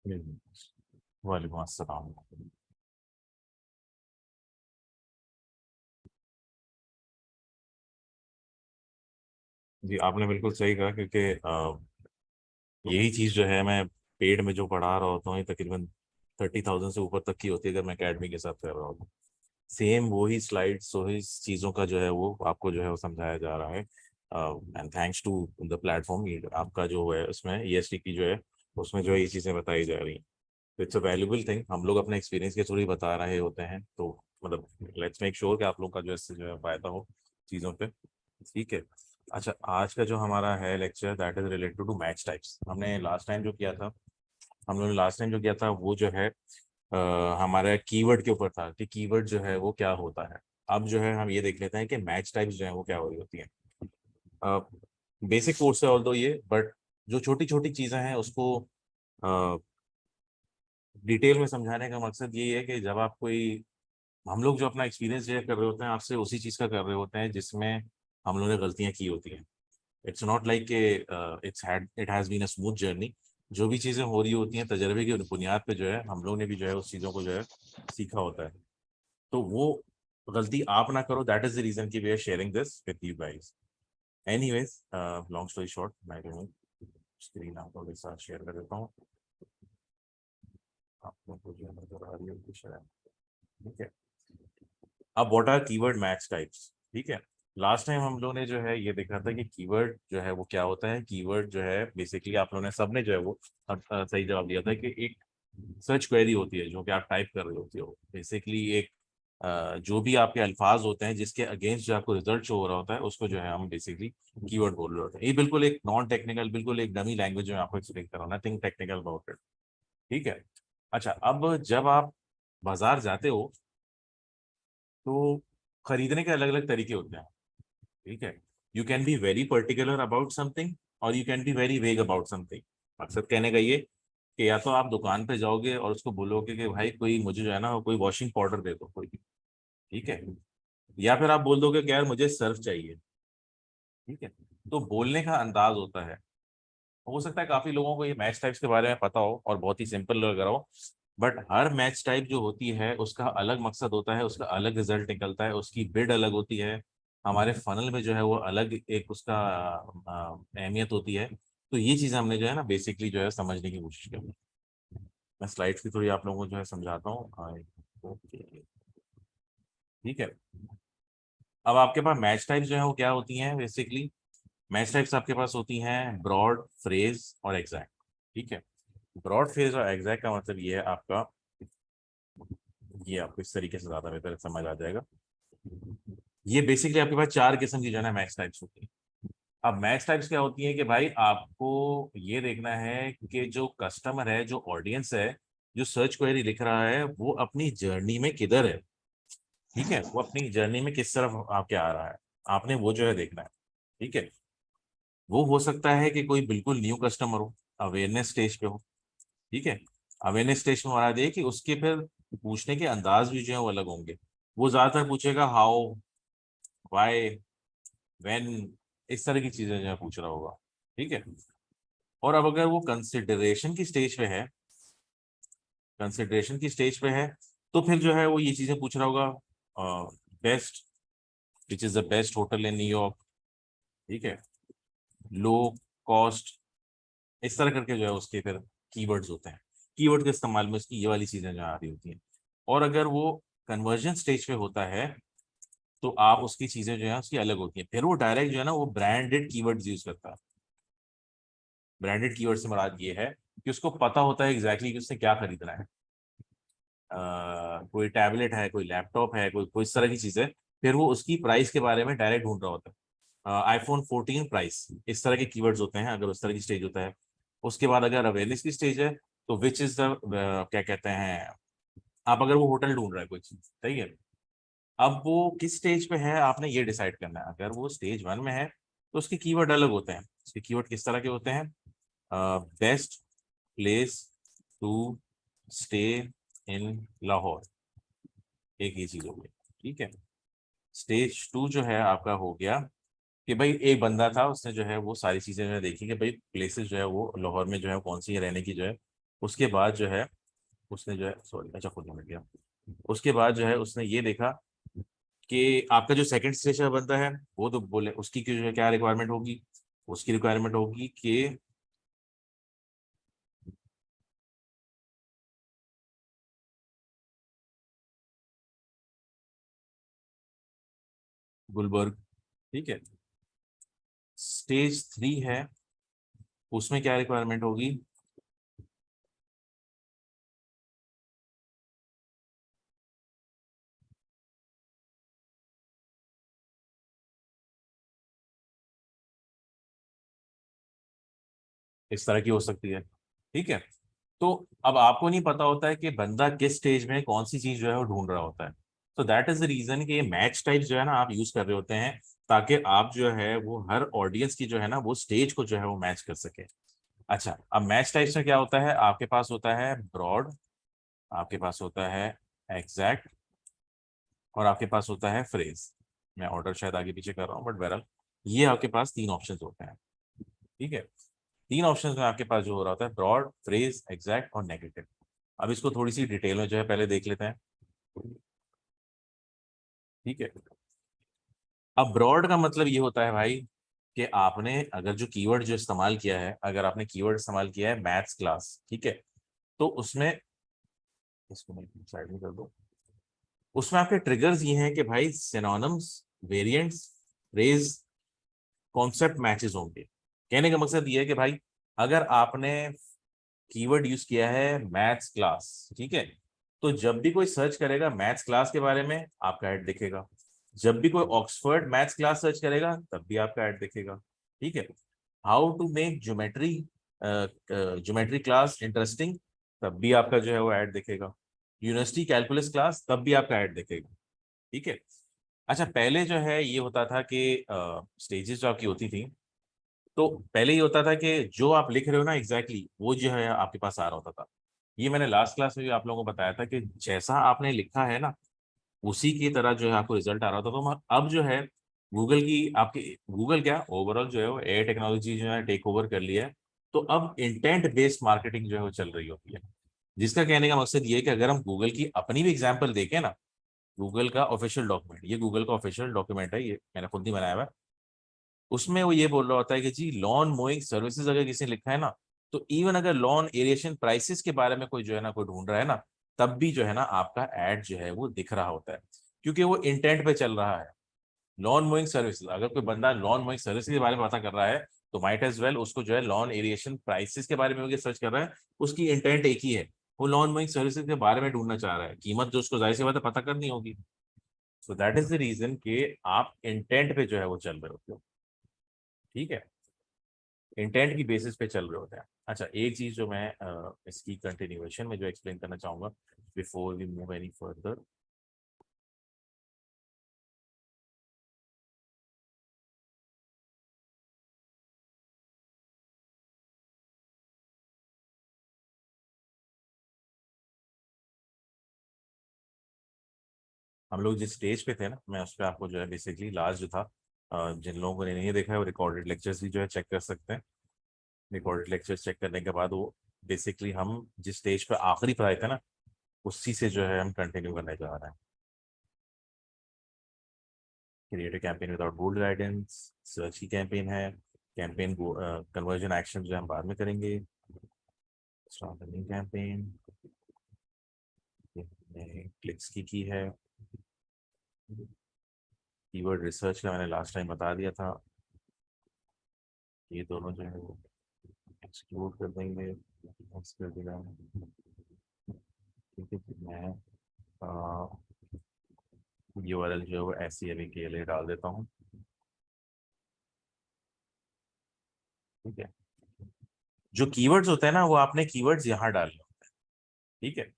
वालेकुम अस्सलाम। जी, आपने बिल्कुल सही कहा, क्योंकि यही चीज़ जो है मैं पेड में जो पढ़ा रहा होता हूँ, ये तकरीबन 30,000 से ऊपर तक की होती है अगर मैं एकेडमी के साथ कर रहा हूँ। सेम वही स्लाइड्स, वही चीज़ों का जो है वो आपको जो है वो समझाया जा रहा है। And thanks to the platform, आपका जो है उसमें ईएसटी की जो है उसमें जो है ये चीज़ें बताई जा रही हैं। तो इट्स अ वैल्यूबल थिंग, हम लोग अपने एक्सपीरियंस के थ्रू ही बता रहे होते हैं, तो मतलब लेट्स मेक श्योर कि आप लोग का जो है इससे जो है फायदा हो चीज़ों पे। ठीक है। अच्छा, आज का जो हमारा है lecture that is related to match types. हमने लास्ट टाइम जो किया था, हम लोगों ने लास्ट टाइम जो किया था वो जो है हमारे कीवर्ड के ऊपर था कि कीवर्ड जो है वो क्या होता है। अब जो है हम ये देख लेते हैं कि मैच टाइप्स जो है वो क्या हो रही होती हैं। बेसिक कोर्स है ऑल दो ये, बट जो छोटी छोटी चीज़ें हैं उसको डिटेल में समझाने का मकसद यही है कि जब आप कोई, हम लोग जो अपना एक्सपीरियंस शेयर कर रहे होते हैं आपसे उसी चीज़ का कर रहे होते हैं जिसमें हम लोगों ने गलतियां की होती हैं। इट्स नॉट लाइक के it has been a smooth journey. जो भी चीज़ें हो रही होती हैं तजर्बे की बुनियाद पे जो है हम लोग ने भी जो है उस चीज़ों को जो है सीखा होता है। तो वो गलती आप ना करो, दैट इज द रीजन की we are sharing this with you guys. Anyways, long story short, मैं जो हूँ स्क्रीन आप लोगों के साथ शेयर कर देता हूँ। आप लोगों को जो है नजर आ रही होगी शायद। ठीक है। अब what are keyword match types. ठीक है। लास्ट टाइम हम लोग ने जो है ये देखा था कि कीवर्ड जो है वो क्या होता है। कीवर्ड जो है बेसिकली आप लोगों ने सबने जो है वो सही जवाब दिया था कि एक सर्च क्वेरी होती है जो कि आप टाइप कर रहे होते हो। बेसिकली एक जो भी आपके अल्फाज होते हैं जिसके अगेंस्ट जो आपको रिजल्ट शो हो रहा होता है उसको जो है हम बेसिकली कीवर्ड बोल रहे होते हैं। ये बिल्कुल एक नॉन टेक्निकल, बिल्कुल एक डमी लैंग्वेज में आपको एक्सप्लेन कर रहा हूँ, नथिंग टेक्निकल अबाउट इट। ठीक है। अच्छा, अब जब आप बाजार जाते हो तो खरीदने के अलग अलग तरीके होते हैं। ठीक है। You can be very particular about something और you can be very vague about something. मकसद कहने का ये कि या तो आप दुकान पे जाओगे और उसको बोलोगे कि भाई कोई मुझे जो है ना कोई वॉशिंग पाउडर दे दो कोई भी। ठीक है। या फिर आप बोल दोगे कि यार मुझे सर्फ चाहिए। ठीक है। तो बोलने का अंदाज होता है। हो सकता है काफी लोगों को ये मैच टाइप्स के बारे में पता हो और बहुत ही सिंपल लग रहा हो, बट हर मैच टाइप जो होती है उसका अलग मकसद होता है, उसका अलग रिजल्ट निकलता है, उसकी बिड अलग होती है। हमारे फनल में जो है वो अलग एक उसका अहमियत होती है। तो ये चीज़ हमने जो है ना बेसिकली जो है समझने की कोशिश की। मैं स्लाइड्स की थोड़ी आप लोगों को जो है समझाता हूँ। हाँ, ओके। ठीक है। अब आपके पास मैच टाइप्स जो है वो क्या होती हैं बेसिकली। मैच टाइप्स आपके पास होती हैं ब्रॉड, फ्रेज और एग्जैक्ट। ठीक है। ब्रॉड फ्रेज और एग्जैक्ट का मतलब ये है आपका, ये आपको इस तरीके से ज्यादा बेहतर समझ आ जाएगा। ये बेसिकली आपके पास चार किस्म की जो है ना मैच टाइप्स होती है। अब मैच टाइप्स क्या होती है कि भाई आपको ये देखना है कि जो कस्टमर है, जो ऑडियंस है, जो सर्च क्वेरी लिख रहा है वो अपनी जर्नी में किधर है। ठीक है। वो अपनी जर्नी में किस तरफ आपके आ रहा है, आपने वो जो है देखना है। ठीक है। वो हो सकता है कि कोई बिल्कुल न्यू कस्टमर हो, अवेयरनेस स्टेज पे हो। ठीक है। अवेयरनेस स्टेज में मरा दे कि उसके फिर पूछने के अंदाज भी जो है वो अलग होंगे। वो ज्यादातर पूछेगा हाउ, वाई, व्हेन, इस तरह की चीजें जो है पूछ रहा होगा। ठीक है। और अब अगर वो कंसिडरेशन की स्टेज पे है, कंसिडरेशन की स्टेज पे है, तो फिर जो है वो ये चीजें पूछ रहा होगा। Best, which is the best hotel in New York. ठीक है। लो कॉस्ट, इस तरह करके जो है उसके फिर कीवर्ड्स होते हैं। कीवर्ड के इस्तेमाल में उसकी ये वाली चीजें जो आ रही होती हैं। और अगर वो कन्वर्जन स्टेज पे होता है तो आप उसकी चीजें जो है उसकी अलग होती हैं। फिर वो डायरेक्ट जो है ना वो ब्रांडेड कीवर्ड्स यूज करता है। ब्रांडेड कीवर्ड से मुराद ये है कि उसको पता होता है एग्जैक्टली कि उसने क्या खरीदना है। कोई टैबलेट है, कोई लैपटॉप है, कोई कोई इस तरह की चीज है। फिर वो उसकी प्राइस के बारे में डायरेक्ट ढूंढ रहा होता है। आईफोन 14 प्राइस, इस तरह के कीवर्ड्स होते हैं अगर उस तरह की स्टेज होता है। उसके बाद अगर अवेयरनेस की स्टेज है तो विच इज द क्या कहते हैं, आप अगर वो होटल ढूंढ रहा है कोई चीज, सही है। अब वो किस स्टेज पे है आपने ये डिसाइड करना है। अगर वो स्टेज 1 में है तो उसके कीवर्ड अलग होते हैं। उसके कीवर्ड किस तरह के होते हैं। Best place to stay in Lahore, एक ये चीज हो गई। ठीक है। स्टेज 2 जो है आपका हो गया कि भाई एक बंदा था, उसने जो है वो सारी चीजें जो है देखी कि भाई प्लेसेस जो है वो लाहौर में जो है कौन सी है रहने की जो है उसके बाद जो है उसने जो है, सॉरी अच्छा खुद मिल गया। उसके बाद जो है उसने ये देखा कि आपका जो सेकंड स्टेज का बंदा है वो तो बोले उसकी जो है क्या रिक्वायरमेंट होगी, उसकी रिक्वायरमेंट होगी कि गुलबर्ग, ठीक है। स्टेज 3 है, उसमें क्या रिक्वायरमेंट होगी, इस तरह की हो सकती है, ठीक है। तो अब आपको नहीं पता होता है कि बंदा किस स्टेज में कौन सी चीज जो है वो ढूंढ रहा होता है। तो दैट इज द रीजन कि ये मैच टाइप जो है ना आप यूज कर रहे होते हैं, ताकि आप जो है वो हर ऑडियंस की जो है ना वो स्टेज को जो है वो मैच कर सके। अच्छा, अब मैच टाइप्स में क्या होता है, आपके पास होता है ब्रॉड, आपके पास होता है एग्जैक्ट, और आपके पास होता है फ्रेज। मैं ऑर्डर शायद आगे पीछे कर रहा हूँ बट बहरहाल ये आपके पास 3 ऑप्शंस होते हैं, ठीक है। 3 ऑप्शंस में आपके पास जो हो रहा होता है ब्रॉड, फ्रेज, एग्जैक्ट और नेगेटिव। अब इसको थोड़ी सी डिटेल में जो है पहले देख लेते हैं, ठीक है। अब ब्रॉड का मतलब ये होता है भाई कि आपने अगर जो कीवर्ड जो इस्तेमाल किया है, अगर आपने कीवर्ड इस्तेमाल किया है मैथ्स क्लास, ठीक है, तो उसमें इसको मैं साइड में कर दूं, उसमें आपके ट्रिगर्स ये हैं कि भाई synonyms, variants, phrase, concept matches होंगे। कहने का मकसद ये है कि भाई अगर आपने कीवर्ड यूज किया है मैथ्स क्लास, ठीक है, तो जब भी कोई सर्च करेगा मैथ्स क्लास के बारे में आपका ऐड दिखेगा, जब भी कोई ऑक्सफोर्ड मैथ्स क्लास सर्च करेगा तब भी आपका ऐड दिखेगा, ठीक है। How to make geometry, geometry class interesting, तब भी आपका जो है वो ऐड दिखेगा। यूनिवर्सिटी कैलकुलस क्लास, तब भी आपका ऐड दिखेगा, ठीक है। अच्छा, पहले जो है ये होता था कि स्टेजेस जो आपकी होती थी, तो पहले ये होता था कि जो आप लिख रहे हो ना एग्जैक्टली वो जो है आपके पास आ रहा होता था। ये मैंने लास्ट क्लास में भी आप लोगों को बताया था कि जैसा आपने लिखा है ना उसी की तरह जो है आपको रिजल्ट आ रहा था। तो अब जो है गूगल की आपकी, गूगल क्या ओवरऑल जो है वो एआई टेक्नोलॉजी जो है टेक ओवर कर लिया है। तो अब इंटेंट बेस्ड मार्केटिंग जो है वो चल रही होती है, जिसका कहने का मकसद ये है कि अगर हम गूगल की अपनी भी एग्जाम्पल देखें ना, गूगल का ऑफिशियल डॉक्यूमेंट, ये गूगल का ऑफिशियल डॉक्यूमेंट है, ये मैंने खुद नहीं बनाया हुआ है। उसमें वो ये बोल रहा होता है कि जी लॉन मोइंग सर्विसेज अगर किसी ने लिखा है ना, तो इवन अगर लॉन एरिएशन प्राइसेस के बारे में कोई जो है ना कोई ढूंढ रहा है ना, तब भी जो है ना आपका एड जो है वो दिख रहा होता है, क्योंकि वो इंटेंट पे चल रहा है। लॉन मोइंग सर्विसेज, अगर कोई बंदा लॉन मोइंग सर्विसेज के बारे में पता कर रहा है तो माइट एज वेल उसको जो है लॉन एरिएशन प्राइसेस के बारे में सर्च कर रहा है, उसकी इंटेंट एक ही है, वो लॉन मोइंग सर्विसेज के बारे में ढूंढना चाह रहा है, कीमत जो उसको जाहिर सी बात है पता करनी होगी। So that is the reason कि आप इंटेंट पे जो है वो चल रहे होते हो, ठीक है। इंटेंट की बेसिस पे चल रहे होते हैं। अच्छा, एक चीज जो मैं इसकी कंटिन्यूएशन में जो एक्सप्लेन करना चाहूंगा before we move any further. हम लोग जिस स्टेज पे थे ना, मैं उस पर आपको जो है बेसिकली लास्ट जो था, जिन लोगों ने नहीं देखा है वो रिकॉर्डेड लेक्चर्स भी जो है चेक कर सकते हैं। रिकॉर्डेड लेक्चर्स चेक करने के बाद वो बेसिकली हम जिस स्टेज पे आखिरी पर आए थे ना उसी से जो है हम कंटिन्यू करने जा रहे हैं। क्रिएट कैंपेन विदाउट गोल गाइडेंस, सर्च की कैंपेन है, कैंपेन कन्वर्जन एक्शन जो है हम बाद में करेंगे। स्टार्ट कैंपेन, क्लिक्स की है, कीवर्ड रिसर्च का मैंने लास्ट टाइम बता दिया था, ये दोनों जो है वो एक्सक्लूड कर देंगे, Next कर देगा, ठीक है। फिर मैं यूआरएल जो है वो ऐसी अभी के लिए डाल देता हूँ, ठीक है। जो कीवर्ड्स होते हैं ना वो आपने कीवर्ड्स यहाँ डालने होते हैं, ठीक है।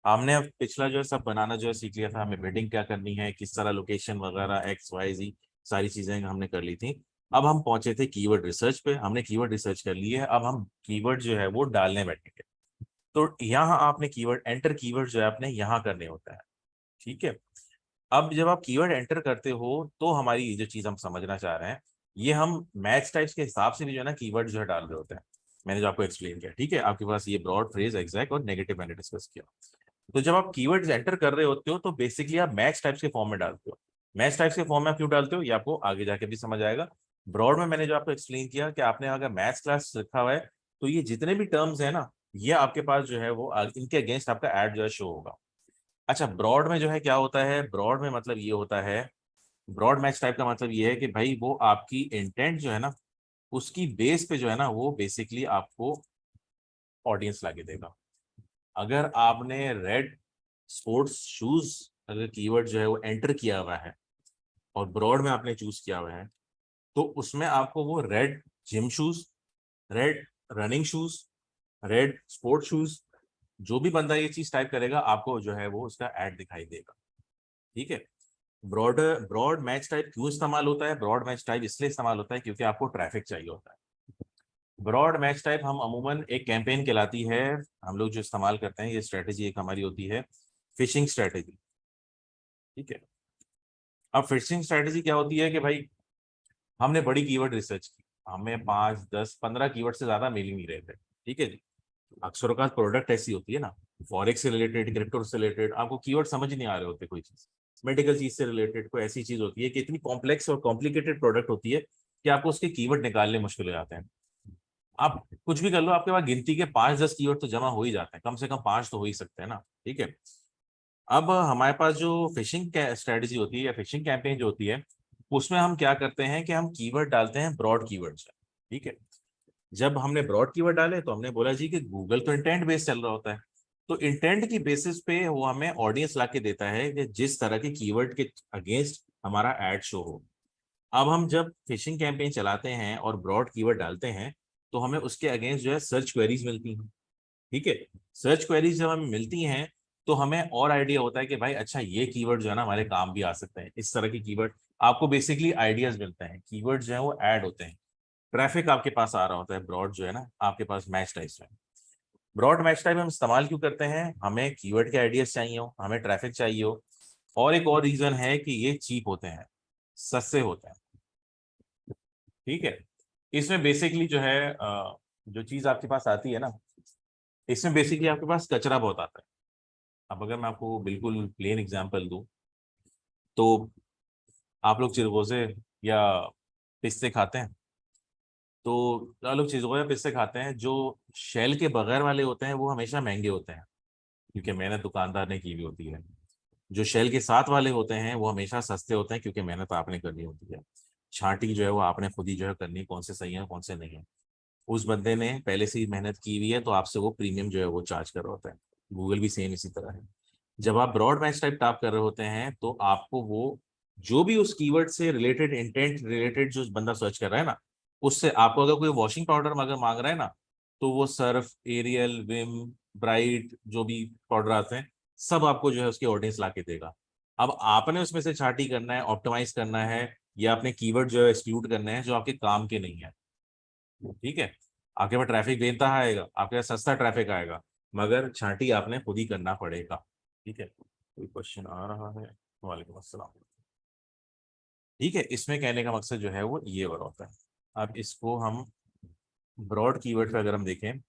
हमने अब पिछला जो है सब बनाना जो है सीख लिया था, हमें बिडिंग क्या करनी है, किस तरह लोकेशन वगैरह XYZ सारी चीजें हमने कर ली थी। अब हम पहुंचे थे कीवर्ड रिसर्च पे, हमने कीवर्ड रिसर्च कर ली है, अब हम कीवर्ड जो है वो डालने बैठेंगे। तो यहाँ आपने कीवर्ड एंटर, कीवर्ड जो है आपने यहाँ करने होता है, ठीक है। अब जब आप कीवर्ड एंटर करते हो तो हमारी ये जो चीज हम समझना चाह रहे हैं, ये हम मैच टाइप्स के हिसाब से भी जो है ना कीवर्ड जो है डाल रहे होते हैं। मैंने जो आपको एक्सप्लेन किया, ठीक है। आपके पास ये ब्रॉड, फ्रेज, एग्जैक्ट और नेगेटिव मैंने डिस्कस किया। तो जब आप कीवर्ड्स एंटर कर रहे होते हो तो बेसिकली आप मैच टाइप्स के फॉर्म में डालते हो। मैच टाइप्स के फॉर्म में आप क्यों डालते हो ये आपको आगे जाके भी समझ आएगा। ब्रॉड में मैंने जो आपको एक्सप्लेन किया कि आपने अगर मैथ्स क्लास रखा हुआ है तो ये जितने भी टर्म्स है ना, ये आपके पास जो है वो इनके अगेंस्ट आपका एड जो है शो होगा। अच्छा, ब्रॉड में जो है क्या होता है, ब्रॉड में मतलब ये होता है, ब्रॉड मैच टाइप का मतलब ये है कि भाई वो आपकी इंटेंट जो है ना, उसकी बेस पे जो है ना वो बेसिकली आपको ऑडियंस लाके देगा। अगर आपने रेड स्पोर्ट्स शूज अगर कीवर्ड जो है वो एंटर किया हुआ है और ब्रॉड में आपने चूज किया हुआ है, तो उसमें आपको वो red gym shoes, red running shoes, red sport shoes, जो भी बंदा ये चीज टाइप करेगा आपको जो है वो उसका एड दिखाई देगा। ठीक है। ब्रॉड ब्रॉड मैच टाइप क्यों इस्तेमाल होता है, ब्रॉड मैच टाइप इसलिए इस्तेमाल होता है क्योंकि आपको ट्रैफिक चाहिए होता है। ब्रॉड मैच टाइप हम अमूमन एक कैंपेन कहलाती है, हम लोग जो इस्तेमाल करते हैं, ये स्ट्रेटेजी एक हमारी होती है फिशिंग स्ट्रेटेजी। ठीक है। अब फिशिंग स्ट्रेटेजी क्या होती है कि भाई हमने बड़ी कीवर्ड रिसर्च की, हमें 5 10 15 कीवर्ड से ज्यादा मिल ही नहीं रहे थे। ठीक है जी। अक्सर औकात प्रोडक्ट ऐसी होती है ना, फॉरेक्स से रिलेटेड, क्रिप्टो से रिलेटेड, आपको कीवर्ड समझ ही नहीं आ रहे होते, कोई चीज मेडिकल चीज से रिलेटेड कोई ऐसी चीज होती है कि इतनी कॉम्प्लेक्स और कॉम्प्लिकेटेड प्रोडक्ट होती है कि आपको उसके कीवर्ड निकालने मुश्किल हो जाते हैं। आप कुछ भी कर लो, आपके पास गिनती के 5 10 कीवर्ड तो जमा हो ही जाते हैं, कम से कम 5 तो हो ही सकते हैं ना। ठीक है। अब हमारे पास जो फिशिंग स्ट्रेटेजी होती है या फिशिंग कैंपेन जो होती है, उसमें हम क्या करते हैं कि हम कीवर्ड डालते हैं, ब्रॉड कीवर्ड्स। ठीक है। जब हमने ब्रॉड कीवर्ड डाले तो हमने बोला जी कि गूगल तो इंटेंट बेस्ड चल रहा होता है, तो इंटेंट की बेसिस पे वो हमें ऑडियंस ला के देता है कि जिस तरह के कीवर्ड के अगेंस्ट हमारा एड शो हो। अब हम जब फिशिंग कैंपेन चलाते हैं और ब्रॉड कीवर्ड डालते हैं तो हमें उसके अगेंस्ट जो है सर्च क्वेरीज मिलती हैं। ठीक है। सर्च क्वेरीज जब हमें मिलती हैं तो हमें और आइडिया होता है कि भाई अच्छा ये कीवर्ड जो है ना हमारे काम भी आ सकते हैं, इस तरह के कीवर्ड आपको बेसिकली आइडियाज मिलते हैं, कीवर्ड जो है वो ऐड होते हैं, ट्रैफिक आपके पास आ रहा होता है, ब्रॉड जो है ना आपके पास मैच टाइप्स में। ब्रॉड मैच टाइप हम इस्तेमाल क्यों करते हैं, हमें कीवर्ड के आइडियाज चाहिए हो, हमें ट्रैफिक चाहिए हो, और एक और रीजन है कि ये चीप होते हैं, सस्ते होते हैं। ठीक है। इसमें बेसिकली जो है जो चीज आपके पास आती है ना, इसमें बेसिकली आपके पास कचरा बहुत आता है। अब अगर मैं आपको बिल्कुल प्लेन एग्जांपल दूं तो आप लोग चिरगोजे या पिस्ते खाते हैं, तो लोग चिरगोजे या पिस्ते खाते हैं, जो शेल के बगैर वाले होते हैं वो हमेशा महंगे होते हैं क्योंकि मेहनत दुकानदार ने की हुई होती है। जो शेल के साथ वाले होते हैं वो हमेशा सस्ते होते हैं क्योंकि मेहनत आपने करनी होती है। छांटी जो है वो आपने खुद ही जो है करनी है, कौन से सही है कौन से नहीं है। उस बंदे ने पहले से ही मेहनत की हुई है तो आपसे वो प्रीमियम जो है वो चार्ज कर रहा होता है। गूगल भी सेम इसी तरह है। जब आप ब्रॉड मैच टाइप टाप कर रहे होते हैं तो आपको वो जो भी उस कीवर्ड से रिलेटेड, इंटेंट रिलेटेड जो बंदा सर्च कर रहा है ना, उससे आपको अगर कोई वॉशिंग पाउडर अगर मांग रहा है ना, तो वो सर्फ, एरियल, विम, ब्राइट, जो भी पाउडर आते हैं, सब आपको जो है उसकी ऑडियंस ला के देगा। अब आपने उसमें से छांटी करना है, ऑप्टिमाइज करना है, या अपने कीवर्ड जो है एक्सक्लूड करने हैं जो आपके काम के नहीं है। ठीक है। आपके पास ट्रैफिक बेनता आएगा, आपके पास सस्ता ट्रैफिक आएगा, मगर छांटी आपने खुद ही करना पड़ेगा। ठीक है। कोई क्वेश्चन आ रहा है? वालेकुम अस्सलाम। ठीक है। इसमें कहने का मकसद जो है वो ये वाला होता है। अब इसको हम ब्रॉड कीवर्ड पे अगर हम देखें,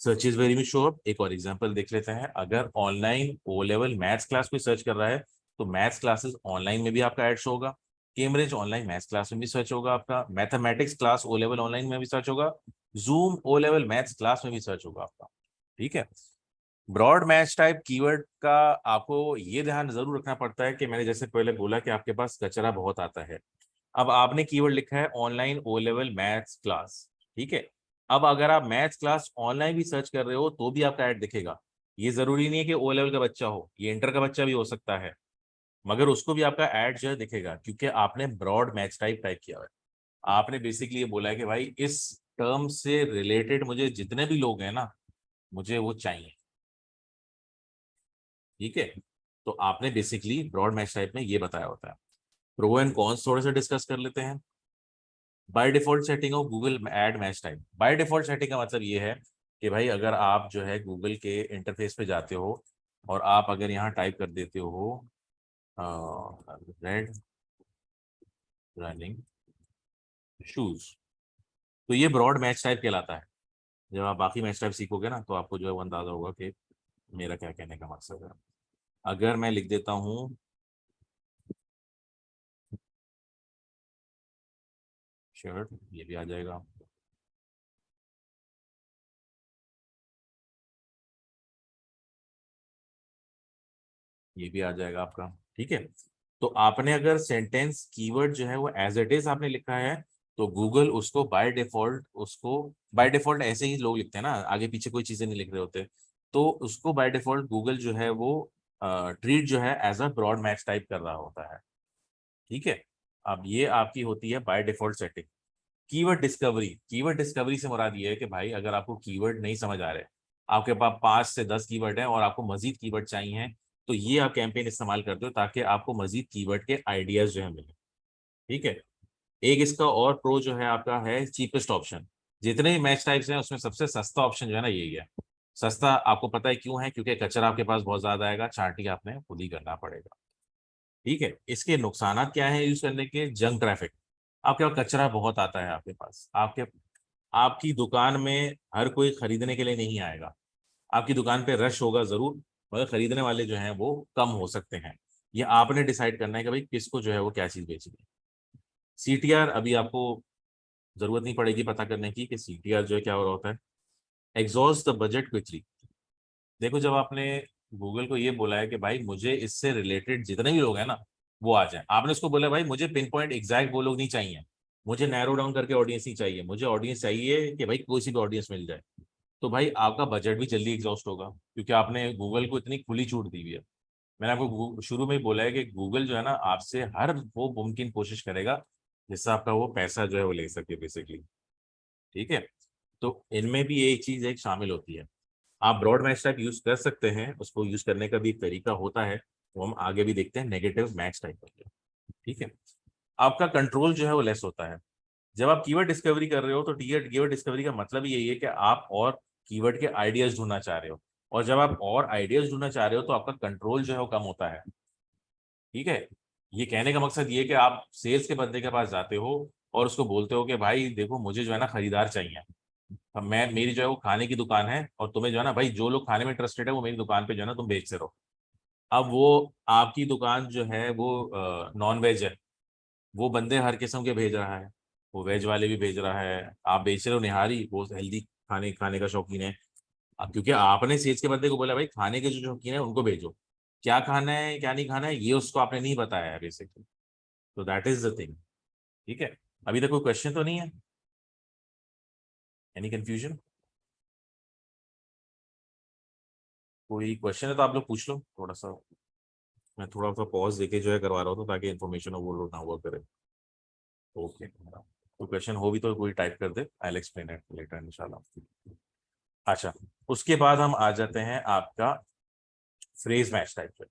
search is very much show up. एक और एग्जांपल देख लेते हैं। अगर online O level maths class कोई सर्च कर रहा है तो मैथ्स क्लासेस ऑनलाइन में भी आपका ऐड शो होगा, कैम्ब्रिज ऑनलाइन मैथ्स क्लास में भी सर्च होगा, आपका mathematics class O level online में भी सर्च होगा, Zoom O level maths class में भी सर्च होगा आपका। ठीक है। ब्रॉड मैच टाइप कीवर्ड का आपको ये ध्यान जरूर रखना पड़ता है कि मैंने जैसे पहले बोला कि आपके पास कचरा बहुत आता है। अब आपने कीवर्ड लिखा है online O level maths class. ठीक है। अब अगर आप मैथ्स क्लास ऑनलाइन भी सर्च कर रहे हो तो भी आपका ऐड दिखेगा। ये जरूरी नहीं है कि ओ लेवल का बच्चा हो, ये इंटर का बच्चा भी हो सकता है, मगर उसको भी आपका ऐड जो है दिखेगा क्योंकि आपने ब्रॉड मैच टाइप टाइप किया हुआ है। आपने बेसिकली ये बोला है कि भाई इस टर्म से रिलेटेड मुझे जितने भी लोग हैं ना, मुझे वो चाहिए। ठीक है। तो आपने बेसिकली ब्रॉड मैच टाइप में ये बताया होता है। प्रो एंड कॉन्स थोड़े से डिस्कस कर लेते हैं। बाय डिफॉल्ट सेटिंग हो Google add match type. By default setting का मतलब ये है कि भाई अगर आप जो है गूगल के इंटरफेस पे जाते हो और आप अगर यहाँ टाइप कर देते हो रेड रनिंग शूज। तो ये ब्रॉड मैच टाइप कहलाता है। जब आप बाकी मैच टाइप सीखोगे ना तो आपको जो है वो अंदाजा होगा कि मेरा क्या कहने का मकसद है। अगर मैं लिख देता हूँ शर्ट, ये भी आ जाएगा। ये भी आ जाएगा आपका। ठीक है। तो आपने अगर सेंटेंस कीवर्ड जो है वो एज इट इज आपने लिखा है, तो गूगल उसको बाय डिफॉल्ट ऐसे ही लोग लिखते हैं ना, आगे पीछे कोई चीजें नहीं लिख रहे होते, तो उसको बाय डिफॉल्ट गूगल जो है वो ट्रीट जो है as a broad match type कर रहा होता है। ठीक है। अब ये आपकी होती है by default setting. Keyword discovery से मुराद ये है कि भाई अगर आपको कीवर्ड नहीं समझ आ रहे, आपके पास 5 से 10 कीवर्ड हैं और आपको मजीद कीवर्ड चाहिए, तो ये आप कैंपेन इस्तेमाल करते हो ताकि आपको मजीद कीवर्ड के आइडियाज जो है मिले। ठीक है। एक इसका और प्रो जो है आपका है चीपेस्ट ऑप्शन। जितने भी मैच टाइप्स हैं उसमें सबसे सस्ता ऑप्शन जो है ना यही है। सस्ता आपको पता है क्यों है? क्योंकि कचरा आपके पास बहुत ज्यादा आएगा, चार्टिंग आपने खुद ही करना पड़ेगा। ठीक है। इसके नुकसान क्या है यूज करने के? Junk traffic. आपके पास कचरा बहुत आता है, आपके पास आपके आपकी दुकान में हर कोई खरीदने के लिए नहीं आएगा। आपकी दुकान पे रश होगा जरूर, मगर खरीदने वाले जो हैं वो कम हो सकते हैं। ये आपने डिसाइड करना है कि भाई किसको जो है वो क्या चीज बेचनी है। सीटीआर अभी आपको जरूरत नहीं पड़ेगी पता करने की कि सीटीआर जो है क्या हो रहा होता है। Exhaust the budget quickly. देखो जब आपने गूगल को ये बोला है कि भाई मुझे इससे रिलेटेड जितने भी लोग हैं ना वो आ जाए, आपने उसको बोला भाई मुझे पिन पॉइंट एग्जैक्ट वो लोग नहीं चाहिए, मुझे नैरो डाउन करके ऑडियंस नहीं चाहिए, मुझे ऑडियंस चाहिए कि भाई कोई सी भी ऑडियंस मिल जाए, तो भाई आपका बजट भी जल्दी एग्जॉस्ट होगा क्योंकि आपने गूगल को इतनी खुली छूट दी हुई है। मैंने आपको शुरू में ही बोला है कि गूगल जो है ना आपसे हर वो मुमकिन कोशिश करेगा जिससे आपका वो पैसा जो है वो ले सके बेसिकली। ठीक है। तो इनमें भी एक चीज एक शामिल होती है। आप ब्रॉड मैच टाइप यूज कर सकते हैं, उसको यूज करने का भी एक तरीका होता है, वो हम आगे भी देखते हैं नेगेटिव मैच टाइप का। ठीक है। आपका कंट्रोल जो है वो लेस होता है। जब आप कीवर्ड डिस्कवरी कर रहे हो तो कीवर्ड डिस्कवरी का मतलब ही यही है कि आप और कीवर्ड के आइडियाज ढूंढना चाह रहे हो, और जब आप और आइडियाज ढूंढना चाह रहे हो तो आपका कंट्रोल जो है वो कम होता है। ठीक है। ये कहने का मकसद ये है कि आप सेल्स के बंदे के पास जाते हो और उसको बोलते हो कि भाई देखो मुझे जो है ना खरीदार चाहिए। अब मैं मेरी जो है वो खाने की दुकान है और तुम्हें जो है ना भाई जो लोग खाने में इंटरेस्टेड है वो मेरी दुकान पे जो है ना तुम बेचते रहो। अब वो आपकी दुकान जो है वो नॉन वेज है, वो बंदे हर किस्म के भेज रहा है, वो वेज वाले भी भेज रहा है, आप बेच रहे हो निहारी, वो हेल्दी खाने खाने का शौकीन है। अब क्योंकि आपने सेल्स के बंदे को बोला भाई खाने के जो शौकीन है उनको भेजो, क्या खाना है क्या नहीं खाना है ये उसको आपने नहीं बताया है बेसिकली। तो दैट इज द थिंग। ठीक है। अभी तक कोई क्वेश्चन तो नहीं है? Any confusion? कोई क्वेश्चन है तो आप लोग पूछ लो थोड़ा सा। मैं थोड़ा सा पॉज देके जो है करवा रहा हूँ ताकि इन्फॉर्मेशन ओवरलोड ना हुआ करे। ओके। तो क्वेश्चन हो भी तो कोई टाइप कर दे, आई एक्सप्लेन इट लेटर इंशाल्लाह। अच्छा। उसके बाद हम आ जाते हैं आपका फ्रेज मैच टाइप पे।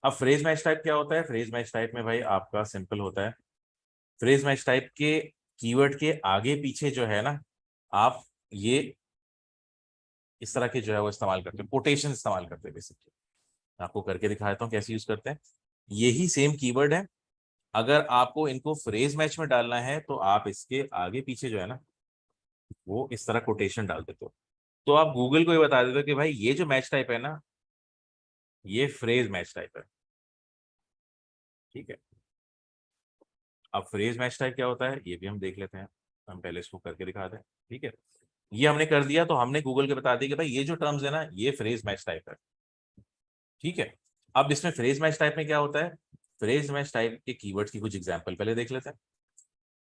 अब फ्रेज मैच टाइप क्या होता है? फ्रेज मैच टाइप में भाई आपका सिंपल होता है। फ्रेज मैच टाइप के कीवर्ड के आगे पीछे जो है ना आप ये इस तरह के जो है वो इस्तेमाल करते हैं, कोटेशन इस्तेमाल करते हैं बेसिकली। आपको करके दिखाता हूँ कैसे यूज करते हैं। यही सेम कीवर्ड है, अगर आपको इनको फ्रेज मैच में डालना है तो आप इसके आगे पीछे जो है ना वो इस तरह कोटेशन डाल देते हो। तो आप गूगल को ये बता देते हो कि भाई ये जो मैच टाइप है ना ये फ्रेज मैच टाइप है। ठीक है। अब फ्रेज मैच टाइप क्या होता है ये भी हम देख लेते हैं। हम पहले इसको करके दिखाते हैं। ठीक है। ये हमने कर दिया तो हमने गूगल के बता दिया कि भाई ये जो टर्म्स है ना ये फ्रेज मैच टाइप है। ठीक है। अब इसमें फ्रेज मैच टाइप में क्या होता है? फ्रेज मैच टाइप के कीवर्ड्स की कुछ एग्जांपल पहले देख लेते हैं।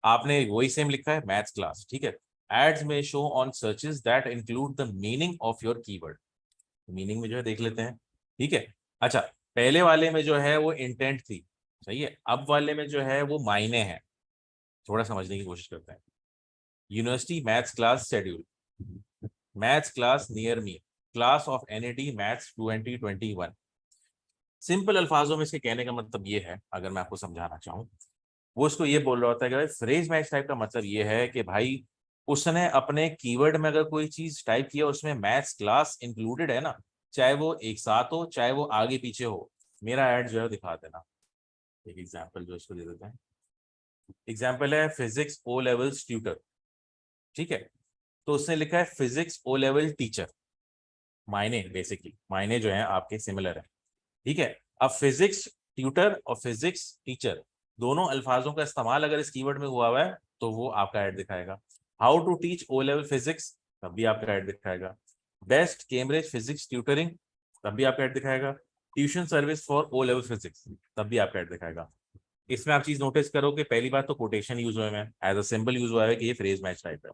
आपने वही सेम लिखा है मैथ्स क्लास। ठीक है। एड्स में show on searches that include the meaning of your keyword. Meaning में जो है देख लेते हैं। ठीक है। अच्छा। पहले वाले में जो है वो इंटेंट थी, सही है। अब वाले में जो है वो मायने हैं। थोड़ा समझने की कोशिश करते हैं। University maths class schedule, maths class near me, class of NET maths 2021। सिंपल अल्फाजों में इसके कहने का मतलब ये है, अगर मैं आपको समझाना चाहूँ, वो उसको ये बोल रहा होता है कि भाई फ्रेज मैच टाइप का मतलब ये है कि भाई उसने अपने कीवर्ड में अगर कोई चीज टाइप किया उसमें मैथ्स क्लास इंक्लूडेड है ना, चाहे वो एक साथ हो चाहे वो आगे पीछे हो, मेरा ऐड जो है दिखा देना। एक एग्जांपल जो इसको दे देते हैं। एग्जाम्पल है फिजिक्स ओ लेवल्स ट्यूटर, ठीक है, तो उसने लिखा है फिजिक्स ओ लेवल टीचर, मायने बेसिकली मायने जो है आपके सिमिलर है, ठीक है। अब फिजिक्स ट्यूटर और फिजिक्स टीचर दोनों अल्फाजों का इस्तेमाल अगर इस कीवर्ड में हुआ हुआ है तो वो आपका ऐड दिखाएगा। How to teach O level physics, तब भी आपका ऐड दिखाएगा। बेस्ट कैम्ब्रिज फिजिक्स ट्यूटरिंग, तब भी आपका ऐड दिखाएगा। Tuition service for O level physics, तब भी आपका ऐड दिखाएगा। इसमें आप चीज नोटिस करो कि पहली बात तो कोटेशन यूज हुए हैं, एज अ सिंबल यूज हुआ है कि ये फ्रेज मैच टाइप है,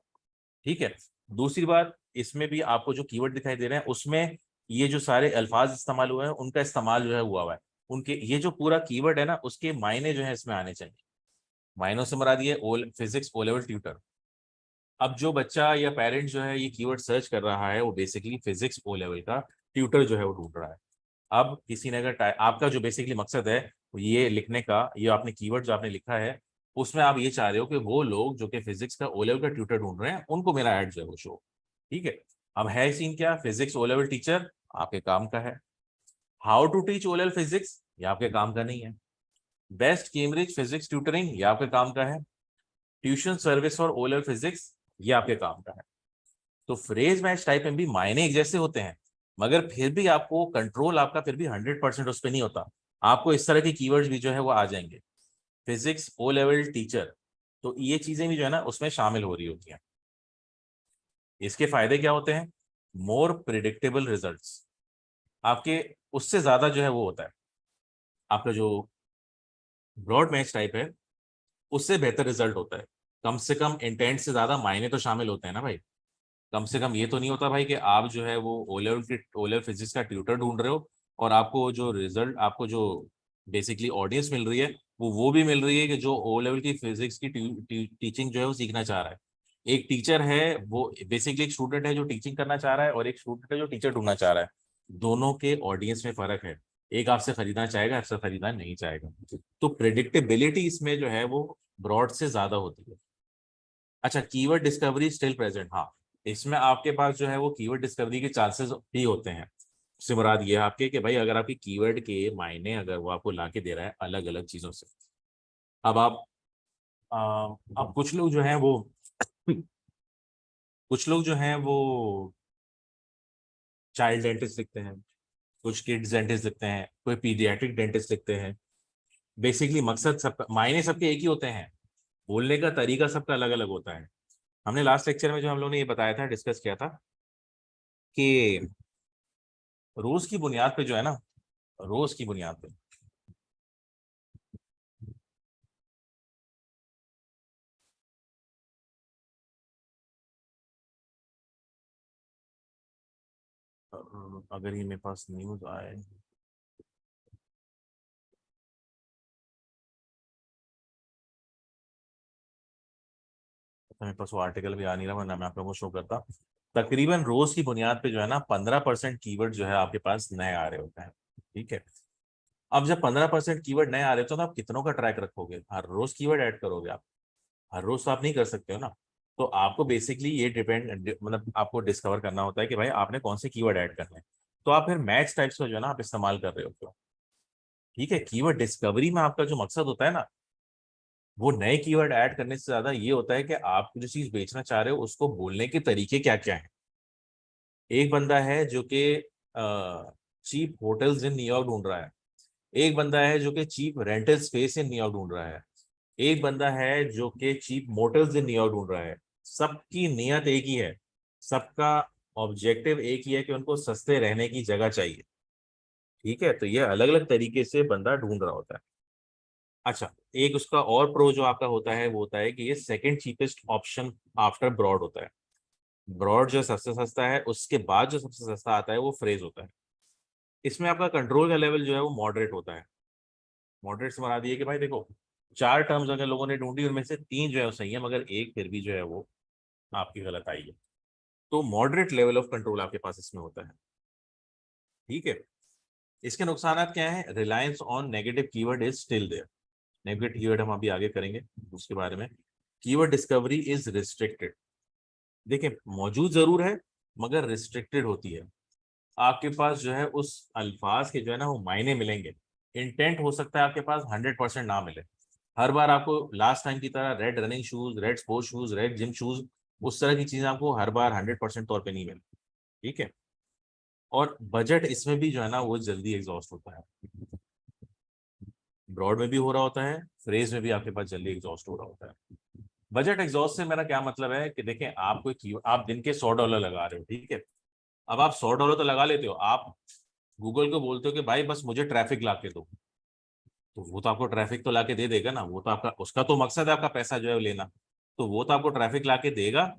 ठीक है। दूसरी बात, इसमें भी आपको जो कीवर्ड दिखाई दे रहे हैं उसमें ये जो सारे अल्फाज इस्तेमाल हुए हैं उनका इस्तेमाल जो है हुआ हुआ है, उनके ये जो पूरा कीवर्ड है ना उसके मायने जो है इसमें आने चाहिए। मायनों से मुराद ये ओ फिजिक्स ओ लेवल ट्यूटर। अब जो बच्चा या पेरेंट जो है ये कीवर्ड सर्च कर रहा है वो बेसिकली फिजिक्स ओ लेवल का ट्यूटर जो है वो ढूंढ रहा है। अब किसी ने अगर आपका जो बेसिकली मकसद है ये लिखने का, ये आपने कीवर्ड जो आपने लिखा है उसमें आप ये चाह रहे हो कि वो लोग जो कि फिजिक्स का ओ लेवल का ट्यूटर ढूंढ रहे हैं उनको मेरा ऐड जो है वो शो, ठीक है। अब है सीन क्या, फिजिक्स ओ लेवल टीचर आपके काम का है। How to teach O level physics ये आपके काम का नहीं है। बेस्ट कैम्ब्रिज फिजिक्स ट्यूटरिंग ये आपके काम का है। Tuition service for O level physics ये आपके काम का है। तो फ्रेज मैच टाइप में भी मायने एक जैसे होते हैं, मगर फिर भी आपको कंट्रोल आपका फिर भी 100% उस पर नहीं होता। आपको इस तरह के कीवर्ड्स भी जो है वो आ जाएंगे। फिजिक्स ओ लेवल टीचर, तो ये चीजें भी जो है ना उसमें शामिल हो रही होती हैं। इसके फायदे क्या होते हैं, मोर प्रिडिक्टेबल रिजल्ट्स, आपके उससे ज्यादा जो है वो होता है आपका जो ब्रॉड मैच टाइप है उससे बेहतर रिजल्ट होता है। कम से कम इंटेंट से ज्यादा मायने तो शामिल होते हैं ना भाई। कम से कम ये तो नहीं होता भाई कि आप जो है वो ओ लेवल फिजिक्स का ट्यूटर ढूंढ रहे हो और आपको जो रिजल्ट आपको जो बेसिकली ऑडियंस मिल रही है वो भी मिल रही है कि जो ओ लेवल की फिजिक्स की टीचिंग जो है वो सीखना चाह रहा है। एक टीचर है वो बेसिकली एक स्टूडेंट है जो टीचिंग करना चाह रहा है और एक स्टूडेंट है जो टीचर ढूंढना चाह रहा है। दोनों के ऑडियंस में फर्क है, एक आपसे खरीदना चाहेगा, आपसे खरीदना नहीं चाहेगा। तो प्रिडिक्टेबिलिटी इसमें जो है वो ब्रॉड से ज्यादा होती है। अच्छा, कीवर्ड डिस्कवरी स्टिल प्रेजेंट, हाँ, इसमें आपके पास जो है वो कीवर्ड डिस्कवरी के चांसेस भी होते हैं। उससे मुराद ये है आपके कि भाई अगर आपके कीवर्ड के मायने अगर वो आपको ला के दे रहा है अलग अलग चीजों से। अब आप अब कुछ लोग जो हैं वो कुछ लोग जो हैं वो चाइल्ड डेंटिस्ट लिखते हैं, कुछ किड्स डेंटिस्ट लिखते हैं, कोई पीडियाट्रिक डेंटिस्ट लिखते हैं। बेसिकली मकसद सब मायने सबके एक ही होते हैं, बोलने का तरीका सबका अलग अलग होता है। हमने लास्ट लेक्चर में जो हम लोगों ने ये बताया था, डिस्कस किया था कि रोज की बुनियाद पे जो है ना, रोज की बुनियाद पे अगर ये मेरे पास न्यूज आए, तो मेरे पास वो आर्टिकल भी आ नहीं रहा वरना मैं आप लोगों को शो करता। तकरीबन रोज की बुनियाद पे जो है ना 15% कीवर्ड जो है आपके पास नए आ रहे होते हैं, ठीक है। अब जब 15% कीवर्ड नए आ रहे होते हैं तो आप कितनों का ट्रैक रखोगे, हर रोज कीवर्ड ऐड करोगे आप, हर रोज तो आप नहीं कर सकते हो ना। तो आपको बेसिकली ये डिपेंड मतलब आपको डिस्कवर करना होता है कि भाई आपने कौन से कीवर्ड ऐड करने हैं। तो आप फिर मैच टाइप्स का जो है ना आप इस्तेमाल कर रहे होते हो, ठीक है। कीवर्ड डिस्कवरी में आपका जो मकसद होता है ना वो नए कीवर्ड ऐड करने से ज्यादा ये होता है कि आप जो चीज बेचना चाह रहे हो उसको बोलने के तरीके क्या क्या हैं। एक बंदा है जो कि चीप होटल्स इन न्यूयॉर्क ढूंढ रहा है, एक बंदा है जो कि cheap rental space in New York ढूंढ रहा है, एक बंदा है जो कि चीप मोटल्स इन न्यूयॉर्क ढूंढ रहा है। सबकी नियत एक ही है, सबका ऑब्जेक्टिव एक ही है कि उनको सस्ते रहने की जगह चाहिए, ठीक है। तो ये अलग अलग तरीके से बंदा ढूंढ रहा होता है। अच्छा, एक उसका और प्रो जो आपका होता है वो होता है कि ये second cheapest option after broad होता है। ब्रॉड जो सबसे सस्ता है उसके बाद जो सबसे सस्ता आता है वो फ्रेज होता है। इसमें आपका कंट्रोल का लेवल जो है वो मॉडरेट होता है। मॉडरेट से मरा दिए कि भाई देखो, चार टर्म्स अगर लोगों ने ढूंढी उनमें से तीन जो है वो सही है मगर एक फिर भी जो है वो आपकी गलत आई है। तो मॉडरेट लेवल ऑफ कंट्रोल आपके पास इसमें होता है, ठीक है। इसके नुकसान क्या है, reliance on negative keyword is still there. Negative keyword हम अभी आगे करेंगे उसके बारे में। कीवर्ड डिस्कवरी इज रिस्ट्रिक्टेड, देखिए मौजूद जरूर है मगर रिस्ट्रिक्टेड होती है। आपके पास जो है उस अल्फाज के जो है ना वो मायने मिलेंगे, इंटेंट हो सकता है आपके पास 100% ना मिले। हर बार आपको लास्ट टाइम की तरह red running shoes, red sports shoes, red gym shoes, उस तरह की चीजें आपको हर बार 100% तौर पे नहीं मिलती। ठीक है। और बजट इसमें भी जो है ना वो जल्दी एग्जॉस्ट होता है। ब्रॉड में भी हो रहा होता है, फ्रेज में भी आपके पास जल्दी एग्जॉस्ट हो रहा होता है। बजट एग्जॉस्ट से मेरा क्या मतलब है कि देखें, आप आप दिन के $100 लगा रहे हो, ठीक है। अब आप $100 तो लगा लेते हो, आप गूगल को बोलते हो कि भाई बस मुझे ट्रैफिक ला के दो, तो वो तो आपको ट्रैफिक तो ला के दे देगा ना, वो तो आपका, उसका तो मकसद है आपका पैसा जो है वो लेना। तो वो तो आपको ट्रैफिक ला के देगा,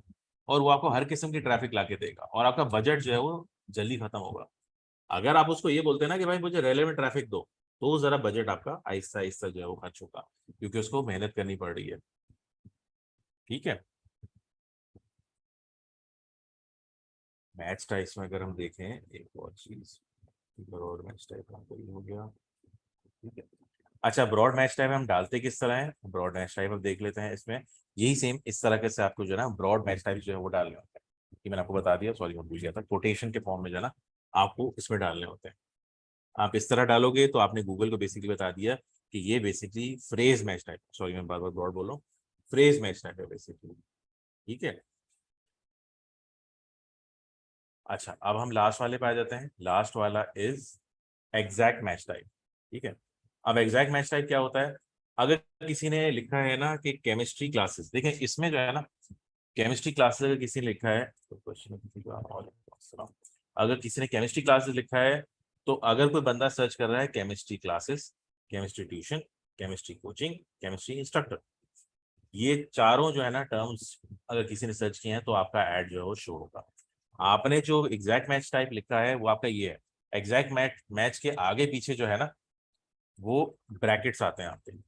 और वो आपको हर किस्म की ट्रैफिक ला के देगा, और आपका बजट जो है वो जल्दी खत्म होगा। अगर आप उसको ये बोलते हैं ना कि भाई मुझे रेलेवेंट ट्रैफिक दो, तो जरा बजट आपका आहिस्ता आहिस्ता जो है वो खर्च होगा, क्योंकि उसको मेहनत करनी पड़ रही है। ठीक है। मैच टाइप्स में अगर हम देखें एक और चीज, ब्रॉड मैच टाइप हमको ये हो गया। ठीक है। अच्छा, ब्रॉड मैच टाइप हम डालते किस तरह है, ब्रॉड मैच टाइप हम देख लेते हैं। इसमें यही सेम इस तरह के से आपको जो है ना ब्रॉड मैच टाइप जो है वो डालने होते हैं, कि मैंने आपको बता दिया, सॉरी मैं भूल गया था, कोटेशन के फॉर्म में जो है ना आपको इसमें डालने होते हैं। आप इस तरह डालोगे तो आपने गूगल को बेसिकली बता दिया कि ये basically phrase match type, sorry मैं बार बार ब्रॉड बोल रहा हूँ, फ्रेज मैच टाइप है बेसिकली। ठीक है। अच्छा, अब हम लास्ट वाले पे आ जाते हैं। लास्ट वाला इज एग्जैक्ट मैच टाइप। ठीक है। अब एग्जैक्ट मैच टाइप क्या होता है, अगर किसी ने लिखा है ना कि केमिस्ट्री क्लासेस, देखें इसमें जो है ना केमिस्ट्री क्लासेस अगर किसी ने लिखा है तो क्वेश्चन, अगर किसी ने केमिस्ट्री क्लासेस लिखा है, तो अगर कोई बंदा सर्च कर रहा है chemistry classes, chemistry tuition, chemistry coaching, chemistry instructor, ये चारों जो है ना टर्म्स अगर किसी ने सर्च किए हैं तो आपका ऐड जो है वो शो होगा। आपने जो एग्जैक्ट मैच टाइप लिखा है वो आपका ये है। एग्जैक्ट मैच मैच के आगे पीछे जो है ना वो ब्रैकेट्स आते हैं आपके। मैं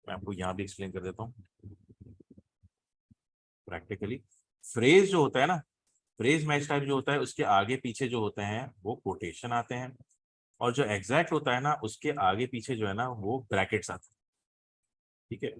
आपको यहाँ भी एक्सप्लेन कर देता हूँ प्रैक्टिकली। फ्रेज जो होता है ना, फ्रेज मैच टाइप जो होता है उसके आगे पीछे जो होते हैं वो कोटेशन आते हैं, और जो एग्जैक्ट होता है ना उसके आगे पीछे जो है ना वो ब्रैकेट्स आते हैं। ठीक है।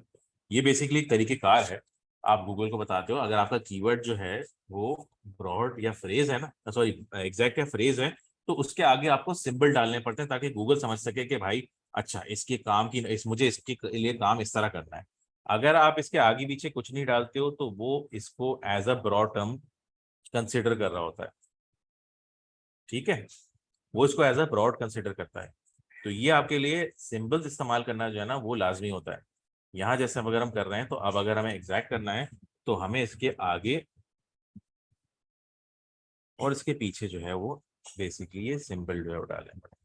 ये बेसिकली एक तरीकेकार है, आप गूगल को बताते हो अगर आपका कीवर्ड जो है वो ब्रॉड या फ्रेज है ना, सॉरी एग्जैक्ट या फ्रेज है, तो उसके आगे आपको सिंबल डालने पड़ते हैं ताकि गूगल समझ सके कि भाई अच्छा इसके काम की मुझे इसके लिए काम इस तरह करना है। अगर आप इसके आगे पीछे कुछ नहीं डालते हो तो वो इसको as a broad term consider कर रहा होता है। ठीक है। वो इसको एज अ ब्रॉड कंसिडर करता है। तो ये आपके लिए सिंबल्स इस्तेमाल करना जो है ना वो लाजमी होता है। यहाँ जैसे अगर हम कर रहे हैं, तो अब अगर हमें एग्जैक्ट करना है तो हमें इसके आगे और इसके पीछे जो है वो बेसिकली ये सिंबल जो है वो डालना पड़ेगा।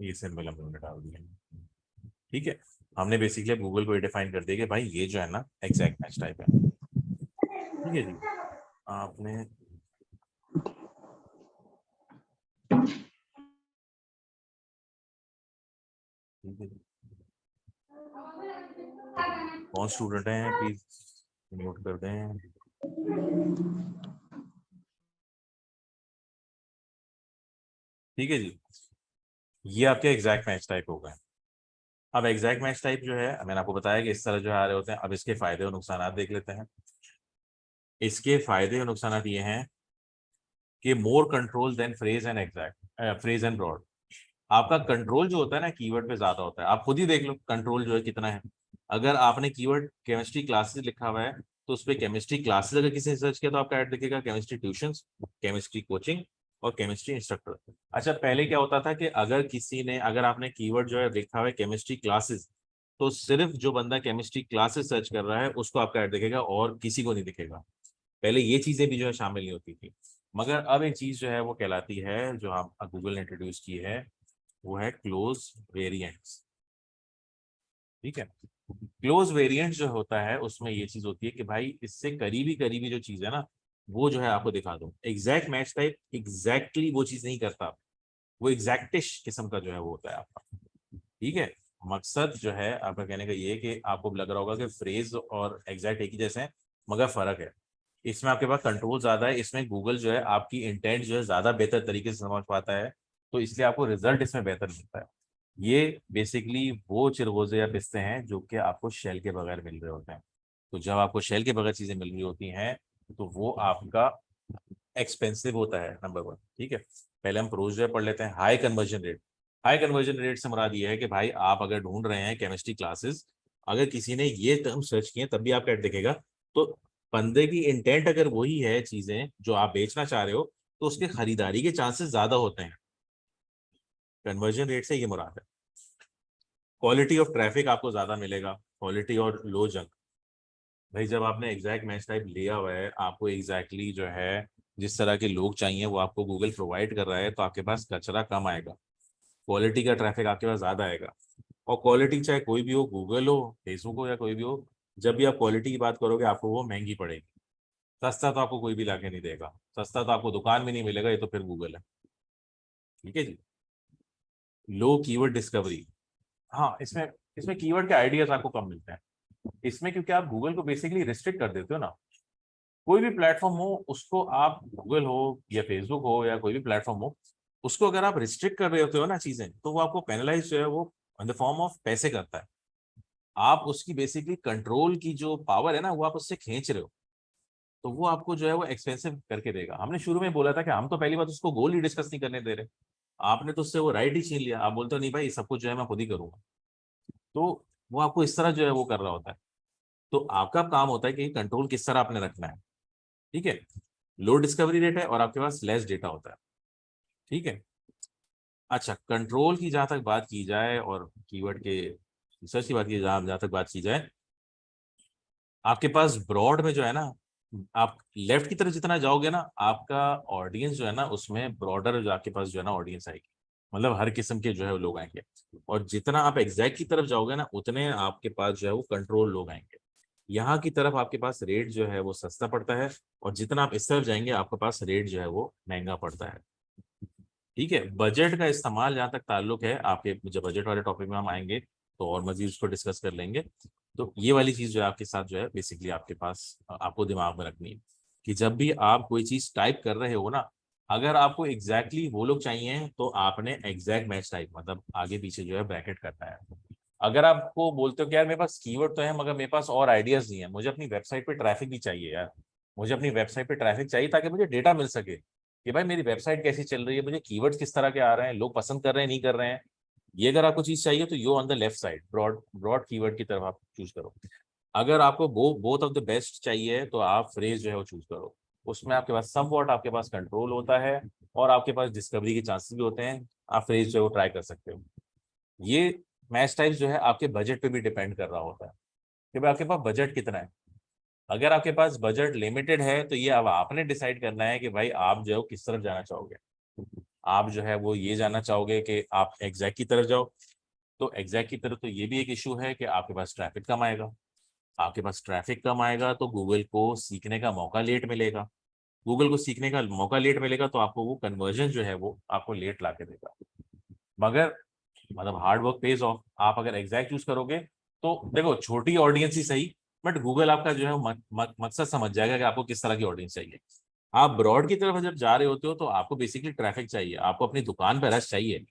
ये सिंबल हम लोगों ने डाल दिया। ठीक है। हमने बेसिकली गूगल को ये डिफाइन कर दिया कि भाई ये जो है ना एग्जैक्ट मैच टाइप है। ठीक है जी। आपने ठीक है जी। कौन स्टूडेंट हैं प्लीज म्यूट कर दें। ठीक है जी। ये आपके एग्जैक्ट मैच टाइप हो गए। अब एग्जैक्ट मैच टाइप जो है मैंने आपको बताया कि इस तरह जो आ रहे होते हैं। अब इसके फायदे और नुकसान देख लेते हैं। इसके फायदे और नुकसान ये हैं कि more control than phrase and exact, phrase and broad. आपका कंट्रोल जो होता है ना कीवर्ड पे ज्यादा होता है। आप खुद ही देख लो कंट्रोल जो है कितना है। अगर आपने कीवर्ड केमिस्ट्री क्लासेस लिखा हुआ है, तो उस पर केमिस्ट्री क्लासेस अगर किसी ने सर्च किया तो आपका ऐड दिखेगा केमिस्ट्री ट्यूशंस, केमिस्ट्री कोचिंग और केमिस्ट्री इंस्ट्रक्टर। अच्छा, पहले क्या होता था कि अगर आपने कीवर्ड जो है लिखा हुआ है केमिस्ट्री क्लासेस, तो सिर्फ जो बंदा केमिस्ट्री क्लासेस सर्च कर रहा है उसको आपका ऐड दिखेगा और किसी को नहीं दिखेगा। पहले ये चीजें भी जो है शामिल नहीं होती थी। मगर अब एक चीज जो है वो कहलाती है, जो हम गूगल ने इंट्रोड्यूस की है, वो है क्लोज वेरिएंट्स। ठीक है। क्लोज वेरिएंट जो होता है उसमें ये चीज होती है कि भाई इससे करीबी करीबी जो चीज है ना वो जो है आपको दिखा दो। एग्जैक्ट मैच टाइप एग्जैक्टली वो चीज नहीं करता, वो एग्जैक्टिश किस्म का जो है वो होता है आपका। ठीक है। मकसद जो है आपका कहने का ये है कि आपको लग रहा होगा कि फ्रेज और एग्जैक्ट एक ही जैसे हैं, मगर फर्क है। इसमें आपके पास कंट्रोल ज्यादा है, इसमें गूगल जो है आपकी इंटेंट जो है ज्यादा बेहतर तरीके से समझ पाता है, तो इसलिए आपको रिजल्ट इसमें बेहतर मिलता है। ये बेसिकली वो चिरगोजे या पिस्ते हैं जो कि आपको शेल के बगैर मिल रहे होते हैं। तो जब आपको शेल के बगैर चीजें मिल रही होती हैं तो वो आपका एक्सपेंसिव होता है, नंबर वन। ठीक है, पहले हम प्रोसीजर पढ़ लेते हैं। High conversion rate. High conversion rate से मुराद ये है कि भाई आप अगर ढूंढ रहे हैं केमिस्ट्री क्लासेस, अगर किसी ने ये टर्म सर्च किए तब भी आपका ऐड दिखेगा, तो बंदे की इंटेंट अगर वही है चीजें जो आप बेचना चाह रहे हो, तो उसके खरीदारी के चांसेस ज्यादा होते हैं। कन्वर्जन रेट से ये मुराद है। क्वालिटी ऑफ ट्रैफिक आपको ज्यादा मिलेगा, क्वालिटी और लो जंक। भाई जब आपने एग्जैक्ट मैच टाइप लिया हुआ है, आपको एग्जैक्टली जो है जिस तरह के लोग चाहिए वो आपको गूगल प्रोवाइड कर रहा है, तो आपके पास कचरा कम आएगा, क्वालिटी का ट्रैफिक आपके पास ज्यादा आएगा। और क्वालिटी चाहे कोई भी हो, गूगल हो, फेसबुक हो या कोई भी हो, जब भी आप क्वालिटी की बात करोगे आपको वो महंगी पड़ेगी। सस्ता तो आपको कोई भी लाके नहीं देगा, सस्ता तो आपको दुकान में नहीं मिलेगा, ये तो फिर गूगल है। ठीक है जी। लो कीवर्ड डिस्कवरी। हाँ, इसमें इसमें कीवर्ड के आइडियाज आपको कम मिलते हैं इसमें, क्योंकि आप गूगल को बेसिकली रिस्ट्रिक्ट कर देते हो ना। कोई भी प्लेटफॉर्म हो उसको, आप गूगल हो या फेसबुक हो या कोई भी प्लेटफॉर्म हो, उसको अगर आप रिस्ट्रिक्ट कर रहे होते हो ना चीजें, तो वो आपको पेनलाइज जो है वो इन द फॉर्म ऑफ पैसे करता है। आप उसकी बेसिकली कंट्रोल की जो पावर है ना वो आप उससे खींच रहे हो, तो वो आपको जो है वो एक्सपेंसिव करके देगा। हमने शुरू में बोला था कि हम तो पहली बात उसको गोल ही डिस्कस नहीं करने दे रहे, आपने तो उससे वो राइट ही छीन लिया। आप बोलते हो नहीं भाई सब कुछ जो है मैं खुद ही करूंगा, तो वो आपको इस तरह जो है वो कर रहा होता है। तो आपका काम होता है कि कंट्रोल किस तरह आपने रखना है। ठीक है, लो डिस्कवरी रेट है और आपके पास लेस डेटा होता है। ठीक है। अच्छा, कंट्रोल की जहां तक बात की जाए और कीवर्ड के रिसर्च की बात की, जहां तक बात की जाए, आपके पास ब्रॉड में जो है ना, आप लेफ्ट की तरफ जितना जाओगे ना, आपका ऑडियंस जो है ना उसमें ब्रॉडर जो आपके पास जो है ना ऑडियंस आएगी, मतलब हर किस्म के जो है वो लोग आएंगे। और जितना आप एग्जैक्ट की तरफ जाओगे ना, उतने आपके पास जो है वो कंट्रोल लोग आएंगे। यहाँ की तरफ आपके पास रेट जो है वो सस्ता पड़ता है, और जितना आप इस तरफ जाएंगे आपके पास रेट जो है वो महंगा पड़ता है। ठीक है, बजट का इस्तेमाल जहाँ तक ताल्लुक है, आपके जब बजट वाले टॉपिक में हम आएंगे तो और मजीद उसको डिस्कस कर लेंगे। तो ये वाली चीज जो है आपके साथ जो है बेसिकली आपके पास आपको दिमाग में रखनी है कि जब भी आप कोई चीज टाइप कर रहे हो ना, अगर आपको एग्जैक्टली वो लोग चाहिए तो आपने एग्जैक्ट मैच टाइप, मतलब आगे पीछे जो है ब्रैकेट करना है। अगर आपको बोलते हो कि यार मेरे पास कीवर्ड तो है मगर मेरे पास और आइडियाज नहीं है, मुझे अपनी वेबसाइट पे ट्रैफिक भी चाहिए यार, मुझे अपनी वेबसाइट पे ट्रैफिक चाहिए ताकि मुझे डेटा मिल सके कि भाई मेरी वेबसाइट कैसी चल रही है, मुझे कीवर्ड्स किस तरह के आ रहे हैं, लोग पसंद कर रहे हैं नहीं कर रहे हैं। ये अगर आपको चीज चाहिए तो you on the left side, broad broad keyword की तरफ आप चूज करो। अगर आपको बोथ ऑफ द बेस्ट चाहिए तो आप फ्रेज जो है वो चूज करो। उसमें आपके पास सम वॉट आपके पास कंट्रोल होता है और आपके पास डिस्कवरी के चांसेस भी होते हैं, आप फ्रेज जो है वो ट्राई कर सकते हो। ये मैच टाइप्स जो है आपके बजट पे भी डिपेंड कर रहा होता है कि भाई आपके पास बजट कितना है। अगर आपके पास बजट लिमिटेड है तो ये अब आपने डिसाइड करना है कि भाई आप जो है वो किस तरफ जाना चाहोगे। आप जो है वो ये जानना चाहोगे कि आप एग्जैक्ट की तरफ जाओ, तो एग्जैक्ट की तरफ तो ये भी एक इशू है कि आपके पास ट्रैफिक कम आएगा। आपके पास ट्रैफिक कम आएगा तो गूगल को सीखने का मौका लेट मिलेगा। गूगल को सीखने का मौका लेट मिलेगा तो आपको वो कन्वर्जन जो है वो आपको लेट ला के देगा। मगर मतलब हार्ड वर्क पेज ऑफ, आप अगर एग्जैक्ट चूज करोगे तो देखो छोटी ऑडियंस ही सही, बट गूगल आपका जो है मकसद समझ जाएगा कि आपको किस तरह की ऑडियंस चाहिए। आप ब्रॉड की तरफ जब जा रहे होते हो तो आपको बेसिकली ट्रैफिक चाहिए, आपको अपनी दुकान पर रश चाहिए।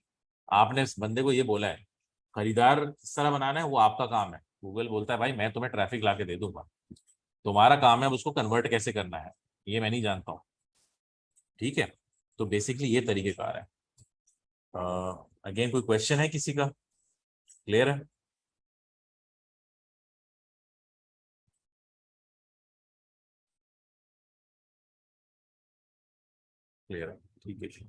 आपने इस बंदे को ये बोला है, खरीदार किस तरह बनाना है वो आपका काम है। गूगल बोलता है भाई मैं तुम्हें ट्रैफिक ला के दे दूंगा, तुम्हारा काम है अब उसको कन्वर्ट कैसे करना है, ये मैं नहीं जानता हूँ। ठीक है, तो बेसिकली ये तरीकेकार है। अगेन कोई क्वेश्चन है किसी का? क्लियर है? क्लियर है, ठीक है जी।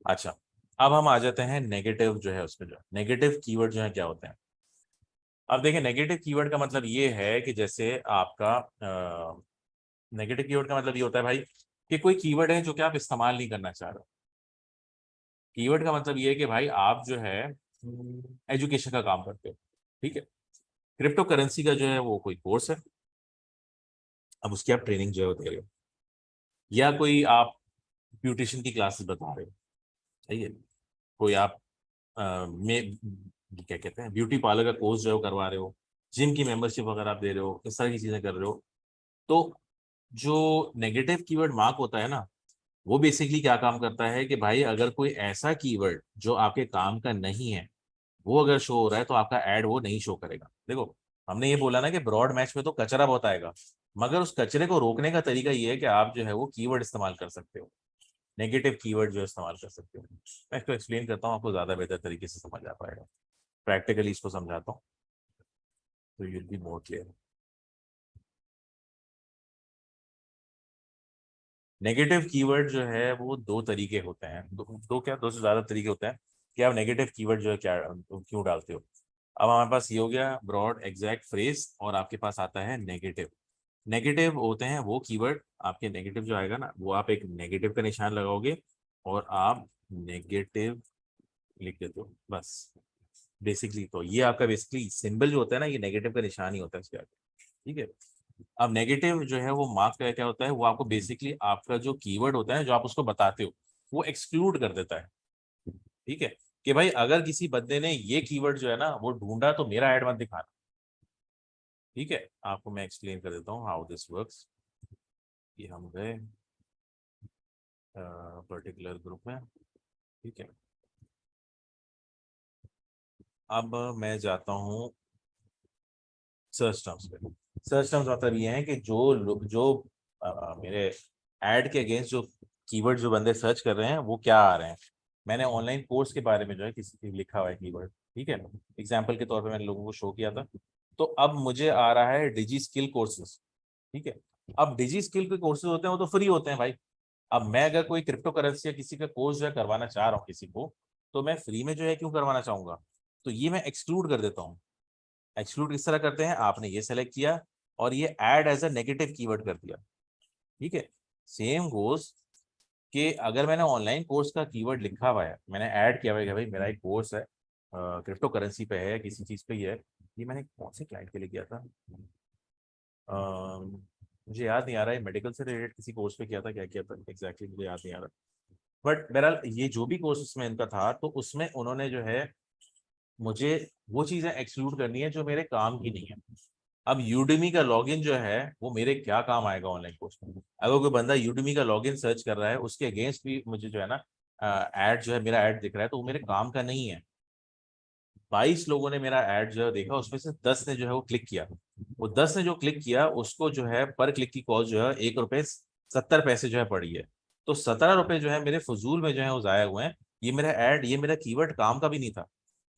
अच्छा, अब हम आ जाते हैं नेगेटिव जो है उसमें, जो नेगेटिव कीवर्ड जो है क्या होते हैं। अब देखिए, नेगेटिव कीवर्ड का मतलब ये है कि जैसे आपका नेगेटिव कीवर्ड का मतलब ये होता है भाई कि कोई कीवर्ड है जो कि आप इस्तेमाल नहीं करना चाह रहे हो। कीवर्ड का मतलब ये है कि भाई आप जो है एजुकेशन का काम करते हो। ठीक है, क्रिप्टो करेंसी का जो है वो कोई कोर्स है, अब उसकी आप ट्रेनिंग जो है वो दे रहे हो, या कोई आप ब्यूटिशियन की क्लासेस बता रहे हो। सही है, कोई आप में क्या कहते हैं ब्यूटी पार्लर का कोर्स जो है वो करवा रहे हो, जिम की मेंबरशिप अगर आप दे रहे हो, इस तरह की चीजें कर रहे हो, तो जो नेगेटिव कीवर्ड मार्क होता है ना, वो बेसिकली क्या काम करता है कि भाई अगर कोई ऐसा कीवर्ड जो आपके काम का नहीं है वो अगर शो हो रहा है तो आपका एड वो नहीं शो करेगा। देखो, हमने ये बोला ना कि ब्रॉड मैच में तो कचरा बहुत आएगा, मगर उस कचरे को रोकने का तरीका ये है कि आप जो है वो कीवर्ड इस्तेमाल कर सकते हो, नेगेटिव कीवर्ड जो इस्तेमाल कर सकते हो। मैं इसको एक्सप्लेन करता हूँ, आपको ज्यादा बेहतर तरीके से समझ आ पाएगा। प्रैक्टिकली इसको समझाता हूँ तो you will be more clear. Negative keyword जो है वो दो तरीके होते हैं, दो क्या, दो से ज्यादा तरीके होते हैं कि आप नेगेटिव कीवर्ड जो है क्या क्यों डालते हो। अब हमारे पास ये हो गया ब्रॉड एग्जैक्ट फ्रेज, और आपके पास आता है नेगेटिव। नेगेटिव होते हैं वो कीवर्ड, आपके नेगेटिव जो आएगा ना वो आप एक नेगेटिव का निशान लगाओगे और आप नेगेटिव लिख देते हो बस। बेसिकली तो ये आपका बेसिकली सिंबल जो होता है ना, ये नेगेटिव का निशान ही होता है इसके आगे। ठीक है। अब नेगेटिव जो है वो मार्क का क्या होता है, वो आपको बेसिकली आपका जो कीवर्ड होता है जो आप उसको बताते हो वो एक्सक्लूड कर देता है। ठीक है, कि भाई अगर किसी बंदे ने ये कीवर्ड जो है ना वो ढूंढा तो मेरा ऐड मत दिखाना। ठीक है, आपको मैं एक्सप्लेन कर देता हूँ हाउ दिस वर्क्स। ये हम गए पर्टिकुलर ग्रुप में। ठीक है, अब मैं जाता हूँ सर्च टर्म्स पे। सर्च टर्म्स मतलब ये है कि जो मेरे ऐड के अगेंस्ट जो कीवर्ड जो बंदे सर्च कर रहे हैं वो क्या आ रहे हैं। मैंने ऑनलाइन कोर्स के बारे में जो है किसी की लिखा हुआ है कीवर्ड, ठीक है, एग्जाम्पल के तौर पे मैंने लोगों को शो किया था। तो अब मुझे आ रहा है डिजी स्किल कोर्सेज। ठीक है, अब डिजी स्किल के कोर्सेज होते हैं वो तो फ्री होते हैं भाई। अब मैं अगर कोई क्रिप्टो करेंसी या किसी का कोर्स जो है करवाना चाह रहा हूँ किसी को, तो मैं फ्री में जो है क्यों करवाना चाहूंगा। तो ये मैं एक्सक्लूड कर देता हूँ। एक्सक्लूड किस तरह करते हैं, आपने ये सेलेक्ट किया और ये add as a negative keyword कर दिया। ठीक है, सेम गोज कि अगर मैंने ऑनलाइन कोर्स का कीवर्ड लिखा हुआ है, मैंने ऐड किया हुआ है कि भाई मेरा एक कोर्स है क्रिप्टो करेंसी पे है, किसी चीज पे ही है। ये मैंने कौन से क्लाइंट के लिए किया था, मुझे याद नहीं आ रहा है, मेडिकल से रिलेटेड किसी कोर्स पे किया था, क्या किया था एग्जैक्टली मुझे याद नहीं आ रहा। बट बहरहाल ये जो भी कोर्स उसमें इनका था तो उसमें उन्होंने जो है मुझे वो चीजें एक्सक्लूड करनी है जो मेरे काम की नहीं है। अब यूडमी का लॉगिन जो है वो मेरे क्या काम आएगा ऑनलाइन कोर्स में। अगर कोई बंदा यूडमी का लॉगिन सर्च कर रहा है उसके अगेंस्ट भी मुझे जो है ना ऐड जो है मेरा ऐड दिख रहा है तो वो मेरे काम का नहीं है। 22 लोगों ने मेरा ऐड जो है देखा, उसमें से 10 ने जो है वो क्लिक किया। वो 10 ने जो क्लिक किया उसको जो है पर क्लिक की कॉस्ट जो है 1 रुपये 70 पैसे जो है पड़ी है। तो 17 रुपए जो है मेरे फजूल में जो है वो जाया हुए हैं। ये मेरा ऐड, ये मेरा कीवर्ड काम का भी नहीं था।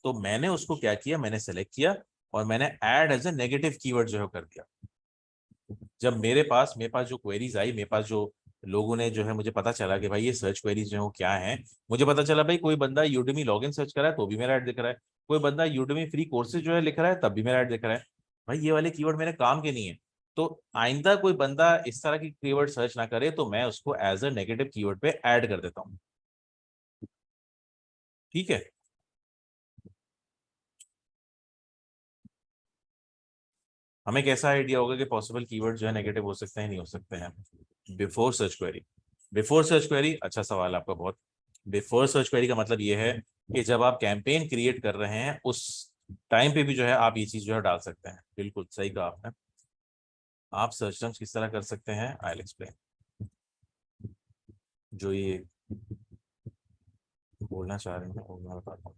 तो मैंने उसको क्या किया, मैंने सेलेक्ट किया और मैंने add as a negative keyword जो है कर दिया। जब मेरे पास जो क्वेरीज आई, मेरे पास जो लोगों ने जो है मुझे पता चला कि भाई ये सर्च क्वेरीज जो है वो क्या है। मुझे पता चला भाई कोई बंदा यूडमी लॉगिन सर्च कर रहा है तो भी मेरा ऐड दिख रहा है, कोई बंदा यूडमी फ्री कोर्सेज जो है लिख रहा है तब भी मेरा ऐड दिख रहा है। भाई ये वाले कीवर्ड मेरे काम के नहीं है। तो आइंदा कोई बंदा इस तरह की कीवर्ड सर्च ना करे तो मैं उसको एज अ नेगेटिव कीवर्ड पे ऐड कर देता हूँ। ठीक है, हमें कैसा आइडिया होगा कि पॉसिबल कीवर्ड जो है नेगेटिव हो सकते हैं नहीं हो सकते हैं। Before search query. Before search query, अच्छा सवाल आपका बहुत। बिफोर सर्च क्वेरी का मतलब ये है कि जब आप कैंपेन क्रिएट कर रहे हैं उस टाइम पे भी जो है आप ये चीज जो है डाल सकते हैं। बिल्कुल सही कहा आपने। आप सर्च टर्म्स किस तरह कर सकते हैं, आई विल एक्सप्लेन। जो ये बोलना चाह रहे हैं वो मैं बताता हूँ।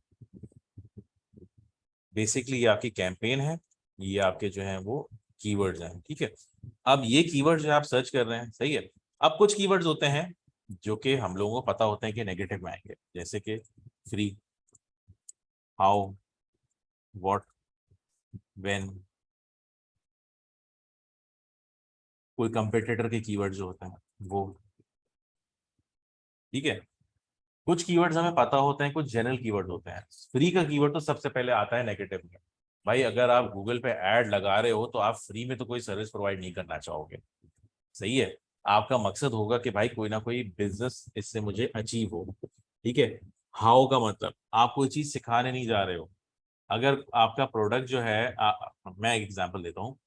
बेसिकली ये आपकी कैंपेन है, ये आपके जो है वो कीवर्ड्स हैं। ठीक है, अब ये कीवर्ड्स जो आप सर्च कर रहे हैं सही है। अब कुछ कीवर्ड्स होते हैं जो कि हम लोगों को पता होते हैं कि नेगेटिव में आएंगे, जैसे कि फ्री, हाउ, व्हाट, व्हेन। कोई कंपेटिटर के कीवर्ड जो होते हैं वो। ठीक है, कुछ कीवर्ड्स हमें पता होते हैं, कुछ जनरल कीवर्ड होते हैं। फ्री का कीवर्ड तो सबसे पहले आता है नेगेटिव में। भाई अगर आप गूगल पे ऐड लगा रहे हो तो आप फ्री में तो कोई सर्विस प्रोवाइड नहीं करना चाहोगे। सही है, आपका मकसद होगा कि भाई कोई ना कोई बिजनेस इससे मुझे अचीव हो। ठीक है, हाउ का मतलब आप कोई चीज सिखाने नहीं जा रहे हो। अगर आपका प्रोडक्ट जो है मैं एक एग्जांपल देता हूँ।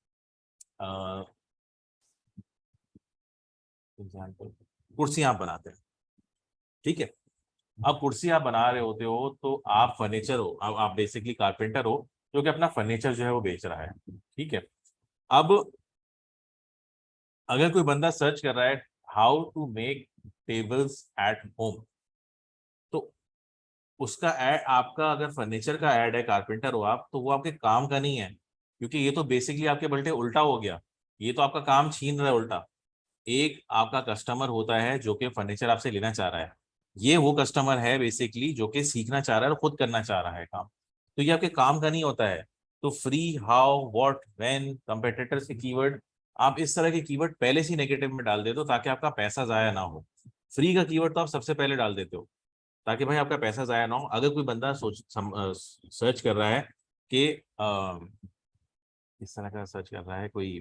एग्जांपल, कुर्सी आप बनाते हैं। ठीक है, अब कुर्सी आप बना रहे होते हो तो आप फर्नीचर हो, अब आप बेसिकली कारपेंटर हो जो कि अपना फर्नीचर जो है वो बेच रहा है। ठीक है, अब अगर कोई बंदा सर्च कर रहा है how to make tables at home, तो उसका ऐड, आपका अगर फर्नीचर का ऐड है, कारपेंटर हो आप, तो वो आपके काम का नहीं है, क्योंकि ये तो बेसिकली आपके बल्टे उल्टा हो गया, ये तो आपका काम छीन रहा है उल्टा। एक आपका कस्टमर होता है जो कि फर्नीचर आपसे लेना चाह रहा है, ये वो कस्टमर है बेसिकली जो कि सीखना चाह रहा है और खुद करना चाह रहा है काम, तो ये आपके काम का नहीं होता है। तो free, how, what, when, competitors के कीवर्ड, आप इस तरह के कीवर्ड पहले से ही नेगेटिव में डाल देते हो ताकि आपका पैसा जाया ना हो। फ्री का कीवर्ड तो आप सबसे पहले डाल देते हो ताकि भाई आपका पैसा जाया ना हो। अगर कोई बंदा सर्च कर रहा है कि इस तरह का सर्च कर रहा है कोई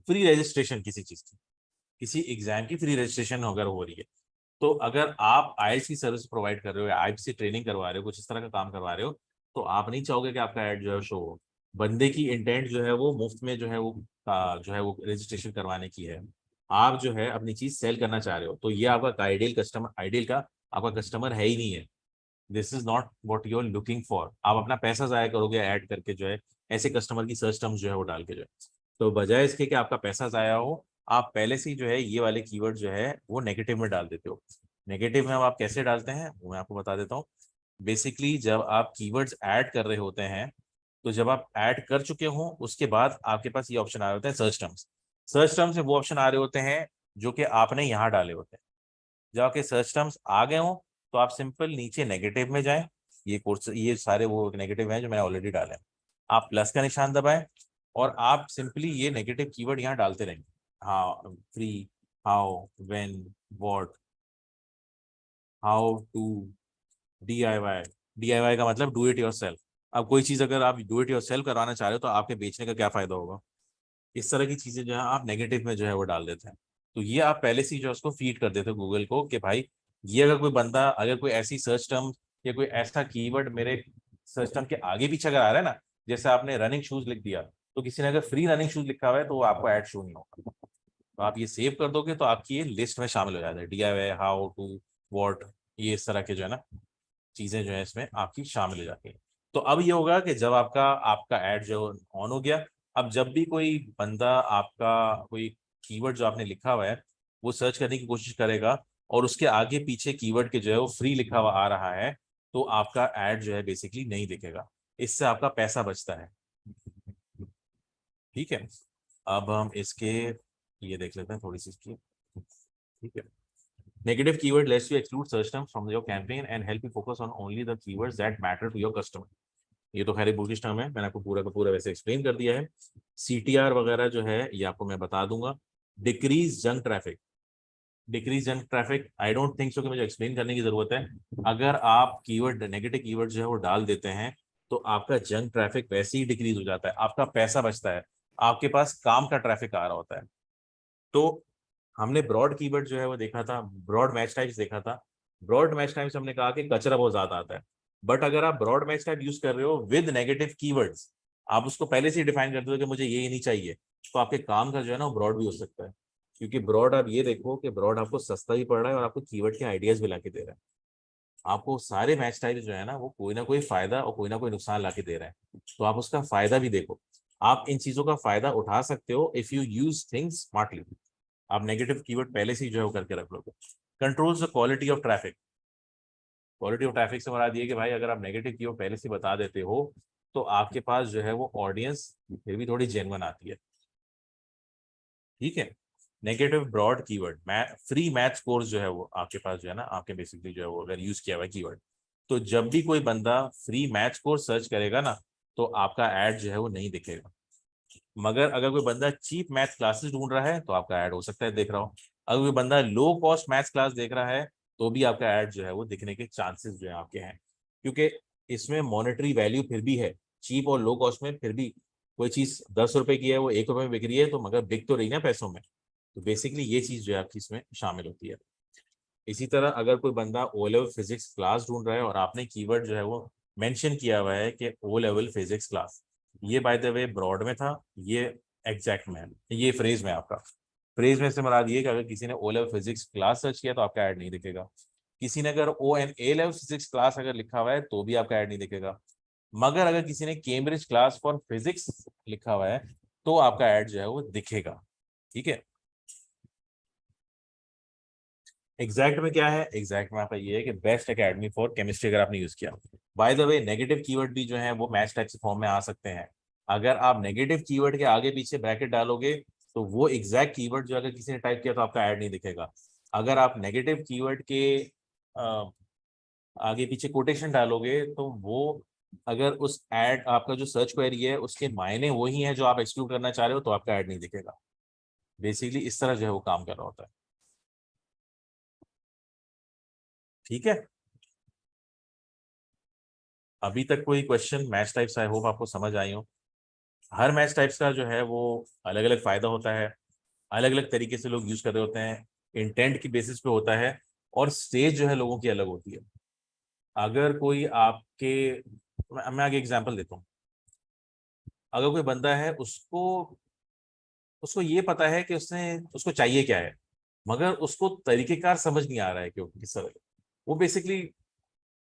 फ्री रजिस्ट्रेशन किसी चीज की, किसी एग्जाम की फ्री रजिस्ट्रेशन अगर हो रही है, तो अगर आप आईएलटीएस की सर्विस प्रोवाइड कर रहे हो या आईएलटीएस की ट्रेनिंग करवा रहे हो, कुछ इस तरह का काम करवा रहे हो, तो आप नहीं चाहोगे कि आपका ऐड जो है शो हो। बंदे की इंटेंट जो है वो मुफ्त में जो है वो जो है वो रजिस्ट्रेशन करवाने की है, आप जो है अपनी चीज सेल करना चाह रहे हो, तो ये आपका आइडियल कस्टमर, आइडियल का आपका कस्टमर है ही नहीं है। This is not what you are looking for. आप अपना पैसा जाया करोगे ऐड करके जो है, ऐसे कस्टमर की सर्च टर्म्स जो है वो डाल के जो है। तो बजाय इसके कि आपका पैसा जाया हो, आप पहले से ही जो है ये वाले कीवर्ड जो है वो नेगेटिव में डाल देते हो। नेगेटिव में अब आप कैसे डालते हैं वो मैं आपको बता देता हूँ। बेसिकली जब आप कीवर्ड्स ऐड कर रहे होते हैं, तो जब आप ऐड कर चुके हो उसके बाद आपके पास ये ऑप्शन आ रहे होते हैं सर्च टर्म्स। सर्च टर्म्स में वो ऑप्शन आ रहे होते हैं जो कि आपने यहाँ डाले होते हैं। जब आपके सर्च टर्म्स आ गए हो, तो आप सिंपल नीचे नेगेटिव में जाएं। ये कोर्स, ये सारे वो नेगेटिव हैं जो मैंने ऑलरेडी डाले हैं। आप प्लस का निशान दबाएं और आप सिंपली ये नेगेटिव कीवर्ड यहाँ डालते रहेंगे। हाँ, free, how, when, what, how to, DIY. DIY का मतलब डू इट योरसेल्फ। अब कोई चीज अगर आप डू इट योरसेल्फ करवाना चाह रहे हो तो आपके बेचने का क्या फायदा होगा। इस तरह की चीजें जो है आप नेगेटिव में जो है वो डाल देते हैं। तो ये आप पहले से ही जो है उसको फीड कर देते हो गूगल को कि भाई ये अगर कोई बंदा, अगर कोई ऐसी सर्च टर्म या कोई ऐसा कीवर्ड मेरे सर्च टर्म के आगे पीछे अगर आ रहा है ना, जैसे आपने रनिंग शूज लिख दिया, तो किसी ने अगर फ्री रनिंग शूज लिखा हुआ है तो वो आपको ऐड शो नहीं होगा। तो आप ये सेव कर दोगे तो आपकी ये लिस्ट में शामिल हो जाता है, डीआईवाई, हाउ टू, व्हाट, ये इस तरह के जो है ना चीजें जो है इसमें आपकी शामिल हो जाती है। तो अब ये होगा कि जब आपका आपका ऐड जो ऑन हो गया, अब जब भी कोई बंदा आपका कोई कीवर्ड जो आपने लिखा हुआ है वो सर्च करने की कोशिश करेगा और उसके आगे पीछे कीवर्ड के जो है वो फ्री लिखा हुआ आ रहा है, तो आपका ऐड जो है बेसिकली नहीं दिखेगा। इससे आपका पैसा बचता है। ठीक है, अब हम इसके ये देख लेते हैं थोड़ी सी इसकी। ठीक है, negative keyword lets you exclude search terms from your campaign and help you focus on only the keywords that matter to your customer। ये तो खैर बुकिश टर्म है, मैंने आपको पूरा का पूरा वैसे एक्सप्लेन कर दिया है। सीटीआर वगैरह जो है ये आपको मैं बता दूंगा। Decrease junk traffic, decrease junk traffic I don't think so कि मुझे एक्सप्लेन करने की जरूरत है। अगर आप कीवर्ड, नेगेटिव कीवर्ड जो है वो डाल देते हैं, तो आपका जंक ट्रैफिक वैसे ही डिक्रीज हो जाता है, आपका पैसा बचता है, आपके पास काम का ट्रैफिक आ रहा होता है। तो हमने ब्रॉड कीवर्ड जो है वो देखा था, ब्रॉड मैच टाइप्स देखा था। ब्रॉड मैच टाइप्स हमने कहा कि कचरा बहुत ज्यादा आता है। बट अगर आप ब्रॉड मैच टाइप यूज कर रहे हो विद नेगेटिव कीवर्ड्स, आप उसको पहले से ही डिफाइन करते हो कि मुझे ये ही नहीं चाहिए, तो आपके काम का जो है ना वो ब्रॉड भी हो सकता है। क्योंकि ब्रॉड, आप ये देखो कि ब्रॉड आपको सस्ता भी पड़ रहा है और आपको कीवर्ड के आइडियाज भी ला के दे रहा है। आपको सारे मैच टाइप जो है ना वो कोई ना कोई फायदा और कोई ना कोई नुकसान ला के दे रहे हैं, तो आप उसका फायदा भी देखो। आप इन चीजों का फायदा उठा सकते हो if you use things smartly. आप नेगेटिव कीवर्ड पहले से ही जो है वो करके रख लोगे। Controls the quality of traffic. Quality of traffic से मुराद ये कि भाई अगर आप नेगेटिव कीवर्ड पहले से बता देते हो, तो आपके पास जो है वो ऑडियंस फिर भी थोड़ी जेन्युइन आती है। ठीक है, negative broad keyword, free math course जो है वो आपके पास जो है ना, आपके बेसिकली जो है वो अगर यूज किया हुआ है कीवर्ड, तो जब भी कोई बंदा फ्री मैथ कोर्स सर्च करेगा ना, तो आपका ऐड जो है वो नहीं दिखेगा। मगर अगर कोई बंदा चीप मैथ क्लासेस ढूंढ रहा है तो आपका ऐड हो सकता है देख रहा हो। अगर कोई बंदा लो कॉस्ट मैथ्स क्लास देख रहा है, तो भी आपका ऐड जो है वो दिखने के चांसेस जो है आपके हैं। क्योंकि इसमें मॉनेटरी वैल्यू फिर भी है, चीप और लो कॉस्ट में फिर भी कोई चीज 10 रुपए की है वो 1 रुपए में बिक रही है, तो मगर बिक तो रही ना पैसों में। तो बेसिकली ये चीज जो है आपकी इसमें शामिल होती है। इसी तरह अगर कोई बंदा ओ लेवल फिजिक्स क्लास ढूंढ रहा है और आपने कीवर्ड जो है वो मेंशन किया हुआ है कि ओ लेवल फिजिक्स क्लास, ये बाय द वे ब्रॉड में था, ये एग्जैक्ट में है, ये फ्रेज में आपका। फ्रेज में से मुराद ये कि अगर किसी ने O level physics class search किया तो आपका ऐड नहीं दिखेगा। किसी ने अगर O and A level physics class अगर लिखा हुआ है तो भी आपका ऐड नहीं दिखेगा। मगर अगर किसी ने कैम्ब्रिज क्लास फॉर फिजिक्स लिखा हुआ है तो आपका ऐड जो है वो दिखेगा। ठीक है, एग्जैक्ट में क्या है, एग्जैक्ट में आपका ये है कि बेस्ट एकेडमी फॉर केमिस्ट्री अगर आपने यूज किया। By the way negative keyword भी जो है वो मैच टाइप से फॉर्म में आ सकते हैं। अगर आप नेगेटिव कीवर्ड के आगे पीछे ब्रैकेट डालोगे तो वो एग्जैक्ट कीवर्ड जो अगर किसी ने टाइप किया तो आपका ऐड नहीं दिखेगा। अगर आप नेगेटिव कीवर्ड के अ, आगे पीछे कोटेशन डालोगे तो वो, अगर उस ऐड आपका जो सर्च क्वेरी है उसके मायने वही है जो आप एक्सक्लूड करना चाह रहे हो तो आपका ऐड नहीं दिखेगा। बेसिकली इस तरह जो है वो काम कर रहा होता है। ठीक है, अभी तक कोई question match types I hope आपको समझ आई हो। हर मैच टाइप्स का जो है वो अलग अलग फायदा होता है, अलग अलग तरीके से लोग यूज कर रहे होते हैं, इंटेंट की बेसिस पे होता है, और स्टेज जो है लोगों की अलग होती है। अगर कोई आपके, मैं आगे एग्जांपल देता हूँ। अगर कोई बंदा है उसको उसको ये पता है कि उसने उसको चाहिए क्या है, मगर उसको तरीकेकार समझ नहीं आ रहा है कि वो किस तरह का। वो बेसिकली,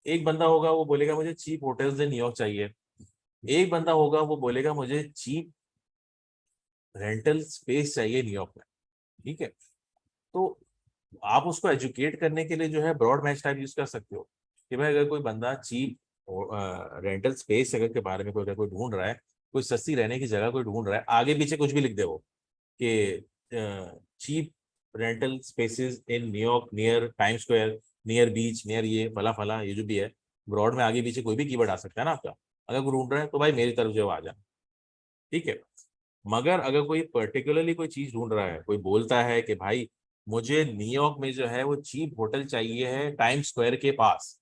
एक बंदा होगा वो बोलेगा मुझे चीप होटल्स इन न्यूयॉर्क चाहिए, एक बंदा होगा वो बोलेगा मुझे चीप रेंटल स्पेस चाहिए न्यूयॉर्क में। ठीक है, तो आप उसको एजुकेट करने के लिए जो है ब्रॉड मैच टाइप यूज कर सकते हो कि भाई अगर कोई बंदा चीप रेंटल स्पेस जगह के बारे में कोई अगर कोई ढूंढ रहा है, कोई सस्ती रहने की जगह कोई ढूंढ रहा है, आगे पीछे कुछ भी लिख दे वो कि cheap rental spaces in New York near Time Square, near beach, near ये फला फला, ये जो भी है ब्रॉड में आगे पीछे कोई भी कीवर्ड आ सकता है ना आपका। अगर कोई ढूंढ रहा है तो भाई मेरी तरफ जो है आ जाना। ठीक है, मगर अगर कोई पर्टिकुलरली कोई चीज ढूंढ रहा है, कोई बोलता है कि भाई मुझे न्यूयॉर्क में जो है वो चीप होटल चाहिए है टाइम स्क्वायर के पास,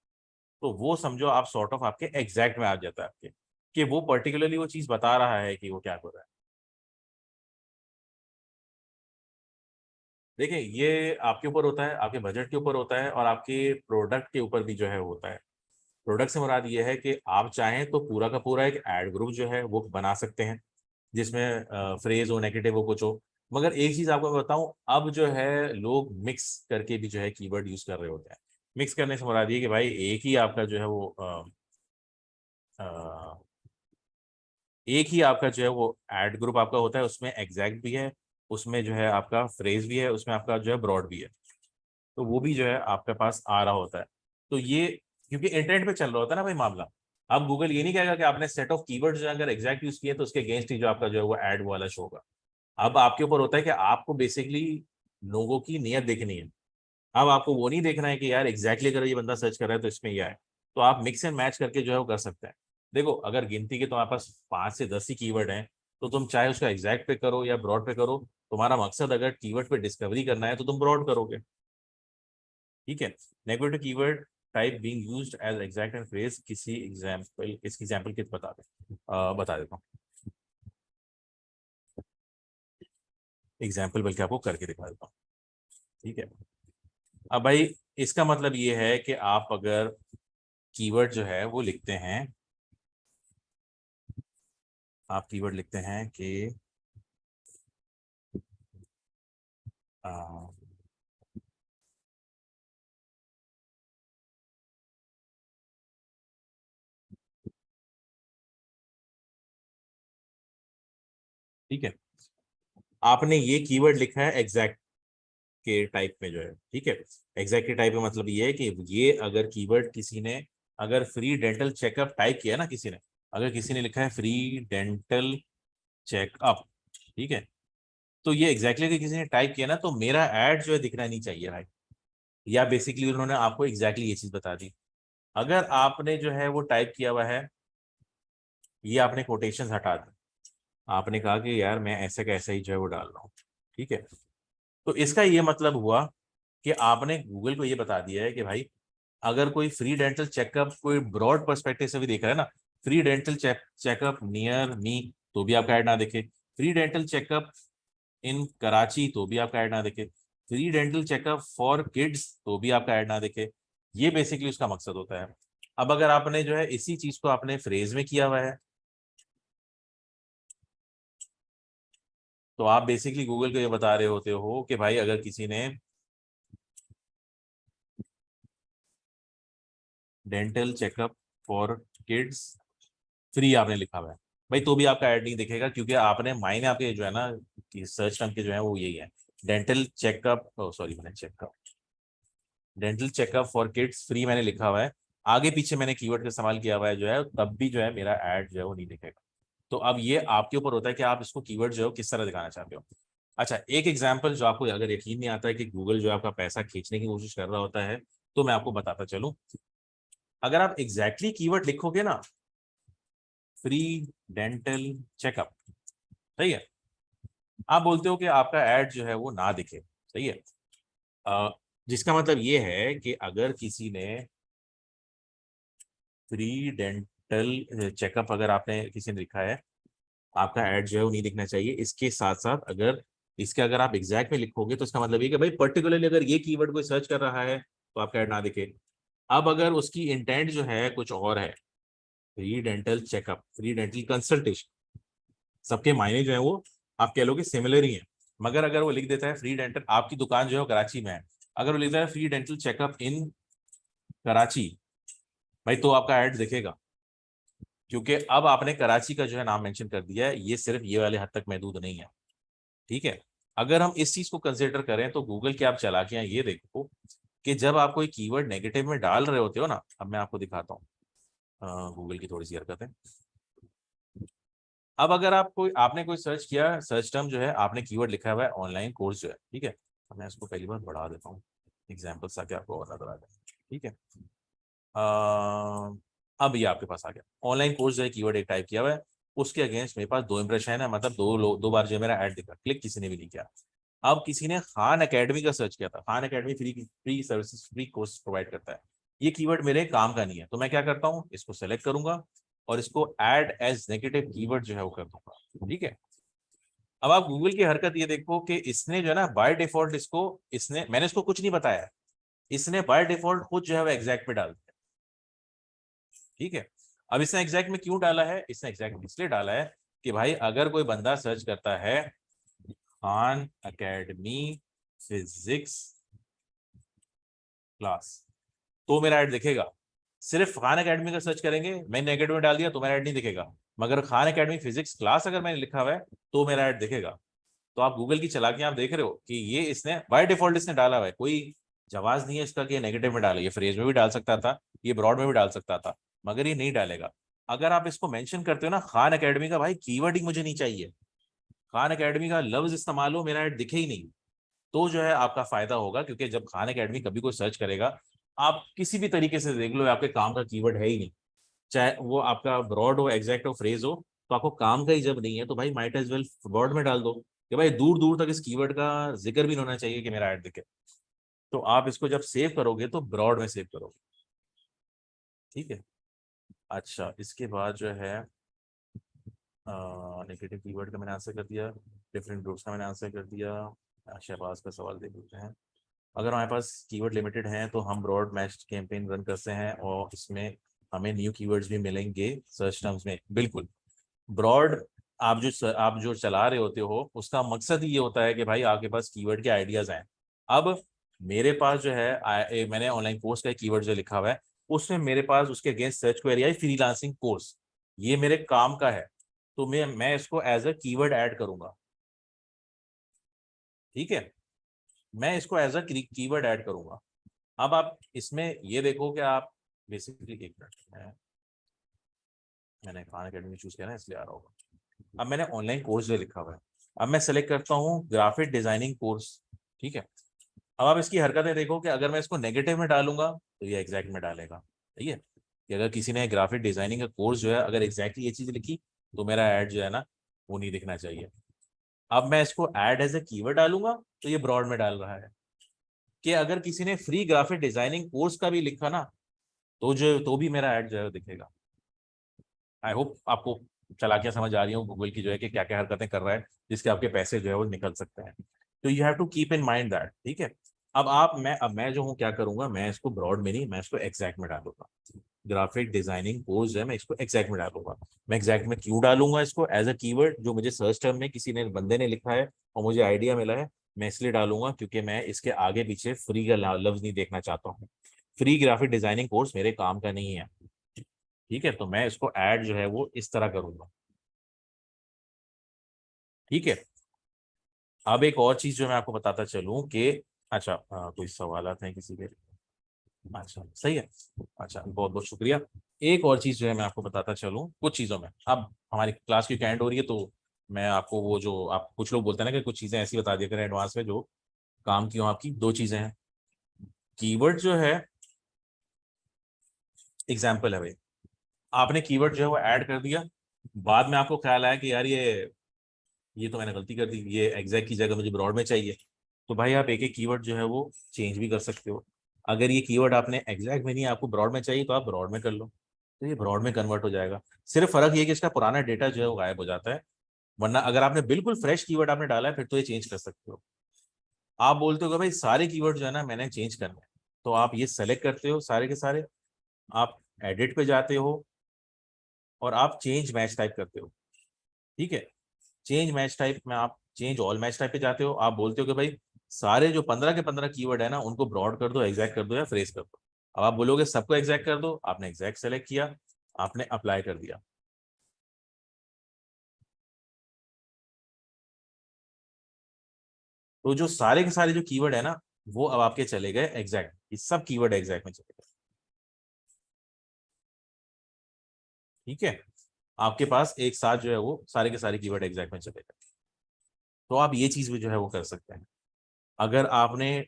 तो वो समझो आप सॉर्ट ऑफ आपके एग्जैक्ट में आ जाता है आपके, कि वो पर्टिकुलरली वो चीज बता रहा है कि वो क्या कर रहा है। देखिए ये आपके ऊपर होता है, आपके बजट के ऊपर होता है, और आपके प्रोडक्ट के ऊपर भी जो है होता है। प्रोडक्ट से मुराद ये है कि आप चाहें तो पूरा का पूरा एक एड ग्रुप जो है वो बना सकते हैं, जिसमें फ्रेज हो, नेगेटिव हो, कुछ हो। मगर एक चीज आपको मैं बताऊं, अब जो है लोग मिक्स करके भी जो है कीवर्ड यूज कर रहे होते हैं। मिक्स करने से मुराद ये कि भाई एक ही आपका जो है वो अ, एक ही आपका जो है वो एड ग्रुप आपका होता है, उसमें एग्जैक्ट भी है, उसमें जो है आपका फ्रेज भी है, उसमें आपका जो है ब्रॉड भी है। तो वो भी जो है आपके पास आ रहा होता है। तो ये क्योंकि इंटरनेट पे चल रहा होता है ना भाई मामला। अब गूगल ये नहीं कहेगा कि आपने सेट ऑफ कीवर्ड्स जो है अगर एग्जैक्ट यूज किए तो उसके अगेंस्ट ही जो आपका जो है वो एड वाला शो होगा। अब आपके ऊपर होता है कि आपको बेसिकली लोगों की नियत देखनी है। अब आपको वो नहीं देखना है कि यार एग्जैक्टली अगर ये बंदा सर्च कर रहा है तो इसमें ये आए। तो आप मिक्स एंड मैच करके जो है वो कर सकते हैं। देखो अगर गिनती के तुम्हारे पास 5 से 10 ही कीवर्ड हैं, तो तुम चाहे उसका एग्जैक्ट पे करो या ब्रॉड पे करो, तुम्हारा मकसद अगर कीवर्ड पे डिस्कवरी करना है तो तुम ब्रॉड करोगे। ठीक है, negative keyword type being used as exact and phrase, किसी एग्जांपल, इसकी एग्जांपल किस बता दें, बता देता हूँ। एग्जांपल बल्कि आपको करके दिखा देता हूँ। ठीक है, अब भाई इसका मतलब ये है कि आप अगर कीवर्ड जो है वो लिखते हैं, आप कीवर्ड लिखते हैं कि अ, ठीक है, आपने ये कीवर्ड लिखा है एग्जैक्ट के टाइप में जो है। ठीक है, एग्जैक्ट के टाइप में मतलब ये है कि ये अगर कीवर्ड किसी ने अगर फ्री डेंटल चेकअप टाइप किया ना किसी ने, अगर किसी ने लिखा है फ्री डेंटल चेकअप, ठीक है, तो ये एग्जैक्टली अगर किसी ने टाइप किया ना तो मेरा ऐड जो है दिखना नहीं चाहिए भाई। या बेसिकली उन्होंने आपको एग्जैक्टली ये चीज बता दी। अगर आपने जो है वो टाइप किया हुआ है, ये आपने कोटेशन हटा दी, आपने कहा कि यार मैं ऐसे का ऐसा ही जो है वो डाल रहा हूँ। ठीक है, तो इसका ये मतलब हुआ कि आपने गूगल को ये बता दिया है कि भाई अगर कोई फ्री डेंटल चेकअप कोई ब्रॉड पर्सपेक्टिव से भी देख रहा है ना, free dental checkup near me, तो भी आपका ऐड ना दिखे। फ्री डेंटल चेकअप इन कराची, तो भी आपका ऐड ना दिखे। Free dental checkup for kids, तो भी आपका ऐड ना दिखे। ये बेसिकली उसका मकसद होता है। अब अगर आपने जो है इसी चीज को आपने फ्रेज में किया हुआ है, तो आप बेसिकली गूगल को ये बता रहे होते हो कि भाई अगर किसी ने dental checkup for kids free आपने लिखा हुआ है, भाई तो भी आपका ऐड नहीं दिखेगा, क्योंकि आपने मायने आपके जो है ना कि सर्च टर्म के जो है वो यही है, डेंटल चेकअप, सॉरी मैंने checkup, dental checkup for kids free मैंने लिखा हुआ है, आगे पीछे मैंने कीवर्ड का इस्तेमाल किया हुआ है जो है, तब भी जो है मेरा ऐड जो है वो नहीं दिखेगा। तो अब ये आपके ऊपर होता है कि आप इसको कीवर्ड जो है किस तरह दिखाना चाहते हो। अच्छा, एक एग्जाम्पल जो आपको अगर यकीन नहीं आता है कि गूगल जो है आपका पैसा खींचने की कोशिश कर रहा होता है, तो मैं आपको बताता चलूं। अगर आप एग्जैक्टली कीवर्ड लिखोगे ना, फ्री डेंटल चेकअप, सही है, आप बोलते हो कि आपका ऐड जो है वो ना दिखे, सही है। अ, जिसका मतलब ये है कि अगर किसी ने फ्री डेंटल चेकअप अगर आपने किसी ने लिखा है, आपका ऐड जो है वो नहीं दिखना चाहिए। इसके साथ साथ अगर इसके अगर आप एग्जैक्ट में लिखोगे तो इसका मतलब ये कि भाई पर्टिकुलरली अगर ये कीवर्ड कोई सर्च कर रहा है तो आपका ऐड ना दिखे। अब अगर उसकी इंटेंट जो है कुछ और है, free dental checkup, free dental consultation, सबके मायने जो है वो आप कह लो कि सिमिलर ही है, मगर अगर वो लिख देता है फ्री डेंटल, आपकी दुकान जो है वो कराची में है, अगर वो लिखता है फ्री डेंटल चेकअप इन कराची, भाई तो आपका ऐड दिखेगा, क्योंकि अब आपने कराची का जो है नाम मेंशन कर दिया है, ये सिर्फ ये वाले हद तक महदूद नहीं है। ठीक है, अगर हम इस चीज को कंसिडर करें तो गूगल की आप चालाकियां ये देखो कि जब आप कोई कीवर्ड नेगेटिव में डाल रहे होते हो ना, अब मैं आपको दिखाता हूँ गूगल की थोड़ी सी हरकत है। अब अगर आप कोई आपने कोई सर्च किया, सर्च टर्म जो है आपने कीवर्ड लिखा हुआ है ऑनलाइन कोर्स जो है, ठीक है, तो मैं इसको पहली बार बढ़ा देता हूँ एग्जाम्पल ताकि आपको और नजर आ जाए। ठीक है, अब ये आपके पास आ गया ऑनलाइन कोर्स जो है, कीवर्ड एक टाइप किया हुआ है, उसके अगेंस्ट मेरे पास दो इंप्रेशन है, मतलब दो बार जो है मेरा ऐड दिखा, क्लिक किसी ने भी नहीं किया। अब किसी ने खान एकेडमी का सर्च किया था, Khan academy free free services free course provide करता है, ये कीवर्ड मेरे काम का नहीं है, तो मैं क्या करता हूँ, इसको सेलेक्ट करूंगा और इसको ऐड एज नेगेटिव कीवर्ड जो है वो कर दूंगा। ठीक है, अब आप गूगल की हरकत ये देखो कि इसने जो है ना बाय डिफॉल्ट इसको, इसने मैंने इसको कुछ नहीं बताया, इसने बाय डिफॉल्ट खुद जो है वो एग्जैक्ट में डाल दिया। ठीक है, अब इसने एग्जैक्ट में क्यों डाला है, इसने एग्जैक्ट इसलिए डाला है कि भाई अगर कोई बंदा सर्च करता है खान एकेडमी फिजिक्स क्लास, तो मेरा ऐड दिखेगा। सिर्फ खान एकेडमी का सर्च करेंगे, मैंने एकेडमी में डाल दिया तो मेरा ऐड नहीं दिखेगा, मगर खान एकेडमी फिजिक्स क्लास अगर मैंने लिखा हुआ है तो मेरा ऐड दिखेगा। तो आप गूगल की चालाकियां आप देख रहे हो कि ये इसने बाय डिफॉल्ट इसने डाला हुआ है, कोई जवाब नहीं है इसका कि ये नेगेटिव में डाले, ये फ्रेज में भी डाल सकता था, ये ब्रॉड में भी डाल सकता था, मगर ये नहीं डालेगा। अगर आप इसको मेंशन करते हो ना खान एकेडमी का, भाई कीवर्ड ही मुझे नहीं चाहिए, खान एकेडमी का लफ्ज इस्तेमाल हो, मेरा ऐड दिखे ही नहीं, तो जो है आपका फायदा होगा, क्योंकि जब खान एकेडमी कभी कोई सर्च करेगा, आप किसी भी तरीके से देख लो आपके काम का कीवर्ड है ही नहीं, चाहे वो आपका ब्रॉड हो एग्जैक्ट हो फ्रेज हो, तो आपको काम का ही जब नहीं है तो भाई माइट एज वेल ब्रॉड में डाल दो कि भाई दूर दूर तक इस कीवर्ड का जिक्र भी नहीं होना चाहिए कि मेरा ऐड दिखे। तो आप इसको जब सेव करोगे तो ब्रॉड में सेव करोगे। ठीक है, अच्छा इसके बाद जो है नेगेटिव कीवर्ड का मैंने आंसर कर दिया, डिफरेंट ग्रुप्स का मैंने आंसर कर दिया। शहबाज का सवाल देख लेते हैं। अगर हमारे पास कीवर्ड लिमिटेड हैं तो हम ब्रॉड मैच कैंपेन रन करते हैं और इसमें हमें न्यू कीवर्ड्स भी मिलेंगे सर्च टर्म्स में, बिल्कुल। ब्रॉड आप जो चला रहे होते हो उसका मकसद ही ये होता है कि भाई आपके पास कीवर्ड के आइडियाज हैं। अब मेरे पास जो है मैंने ऑनलाइन कोर्स का कीवर्ड जो लिखा हुआ है, उसमें मेरे पास उसके अगेंस्ट सर्च क्वेरी आई फ्रीलांसिंग कोर्स, ये मेरे काम का है, तो मैं इसको एज अ कीवर्ड ऐड करूंगा। ठीक है, मैं इसको एज अ कीवर्ड ऐड करूंगा। अब आप इसमें ये देखो कि आप बेसिकली एक मिनट, मैंने खान अकेडमी चूज किया ना इसलिए आ रहा होगा। अब मैंने ऑनलाइन कोर्स जो लिखा हुआ है, अब मैं सेलेक्ट करता हूँ ग्राफिक डिजाइनिंग कोर्स। ठीक है, अब आप इसकी हरकतें देखो कि अगर मैं इसको नेगेटिव में डालूंगा तो ये एग्जैक्ट में डालेगा। ठीक है, कि अगर किसी ने ग्राफिक डिजाइनिंग का कोर्स जो है अगर एग्जैक्टली ये चीज लिखी तो मेरा ऐड जो है ना वो नहीं दिखना चाहिए। अब मैं इसको ऐड एज ए कीवर्ड डालूंगा तो ये ब्रॉड में डाल रहा है, कि अगर किसी ने फ्री ग्राफिक डिजाइनिंग कोर्स का भी लिखा ना, तो भी मेरा ऐड जो है दिखेगा। आई होप आपको चालाकियां समझ आ रही हो गूगल की जो है कि क्या क्या हरकतें कर रहा है जिसके आपके पैसे जो है वो निकल सकते हैं। तो you have to keep in mind that. ठीक है, अब मैं जो हूँ क्या करूंगा, मैं इसको ब्रॉड में नहीं, मैं इसको एग्जैक्ट में डालूंगा। ग्राफिक डिजाइनिंग कोर्स है, मैं इसको एग्जैक्ट में डालूंगा। मैं एग्जैक्ट में क्यों डालूंगा इसको, एज अ कीवर्ड जो मुझे सर्च टर्म में किसी ने बंदे ने लिखा है और मुझे आइडिया मिला है, मैं इसलिए डालूंगा क्योंकि मैं इसके आगे पीछे फ्री का लफ्ज नहीं देखना चाहता हूँ। फ्री ग्राफिक डिजाइनिंग कोर्स मेरे काम का नहीं है। ठीक है, तो मैं इसको ऐड जो है वो इस तरह करूंगा। ठीक है, अब एक और चीज जो मैं आपको बताता चलूं कि अच्छा कोई सवाल हैं किसी के। अच्छा सही है। अच्छा बहुत बहुत शुक्रिया। एक और चीज़ जो है मैं आपको बताता चलूँ कुछ चीज़ों में, अब हमारी क्लास की कैंड हो रही है तो मैं आपको वो जो आप कुछ लोग बोलते हैं ना कि कुछ चीज़ें ऐसी बता दिया करें एडवांस में जो काम की हो आपकी। दो चीज़ें हैं, कीवर्ड जो है एग्जाम्पल है भाई, आपने कीवर्ड जो है वो ऐड कर दिया, बाद में आपको ख्याल आया कि यार ये तो मैंने गलती कर दी, ये एग्जैक्ट की जगह मुझे ब्रॉड में चाहिए, तो भाई आप एक एक कीवर्ड जो है वो चेंज भी कर सकते हो। अगर ये कीवर्ड आपने एग्जैक्ट में नहीं, आपको ब्रॉड में चाहिए तो आप ब्रॉड में कर लो, तो ये ब्रॉड में कन्वर्ट हो जाएगा। सिर्फ फर्क ये है कि इसका पुराना डेटा जो है वो गायब हो जाता है, वरना अगर आपने बिल्कुल फ्रेश कीवर्ड आपने डाला है फिर तो ये चेंज कर सकते हो। आप बोलते हो कि भाई सारे कीवर्ड जो है ना मैंने चेंज करने हैं, तो आप ये सेलेक्ट करते हो सारे के सारे, आप एडिट पे जाते हो और आप चेंज मैच टाइप करते हो। ठीक है, चेंज मैच टाइप में आप चेंज ऑल मैच टाइप पे जाते हो, आप बोलते हो कि भाई सारे जो 15 के 15 कीवर्ड है ना उनको ब्रॉड कर दो, एग्जैक्ट कर दो या फ्रेज कर दो। अब आप बोलोगे सबको एग्जैक्ट कर दो, आपने एग्जैक्ट सेलेक्ट किया, आपने अप्लाई कर दिया, तो जो सारे के सारे जो कीवर्ड है ना वो अब आपके चले गए एग्जैक्ट, ये सब कीवर्ड एग्जैक्ट में चले गए। ठीक है, आपके पास एक साथ जो है वो सारे के सारे कीवर्ड एग्जैक्ट में चले गए। तो आप ये चीज भी जो है वो कर सकते हैं। अगर आपने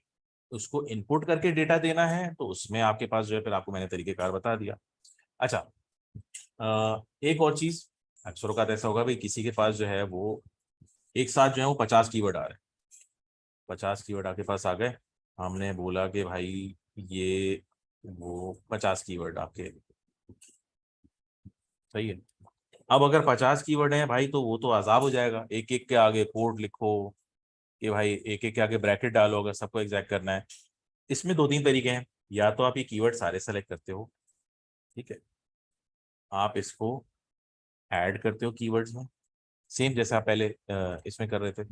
उसको इनपुट करके डेटा देना है तो उसमें आपके पास जो है फिर आपको मैंने तरीकेकार बता दिया। अच्छा, एक और चीज, अक्सर औकात ऐसा होगा भाई किसी के पास जो है वो एक साथ जो है वो 50 कीवर्ड आ रहे हैं, 50 कीवर्ड आपके पास आ गए, हमने बोला कि भाई ये वो 50 कीवर्ड आपके, सही है। अब अगर 50 कीवर्ड हैं भाई तो वो तो अजाब हो जाएगा, एक एक के आगे कोड लिखो कि भाई एक एक के आगे ब्रैकेट डालो अगर सबको एग्जैक्ट करना है। इसमें दो तीन तरीके हैं, या तो आप ये कीवर्ड सारे सेलेक्ट करते हो, ठीक है, आप इसको ऐड करते हो कीवर्ड्स में, सेम जैसे आप पहले इसमें कर रहे थे।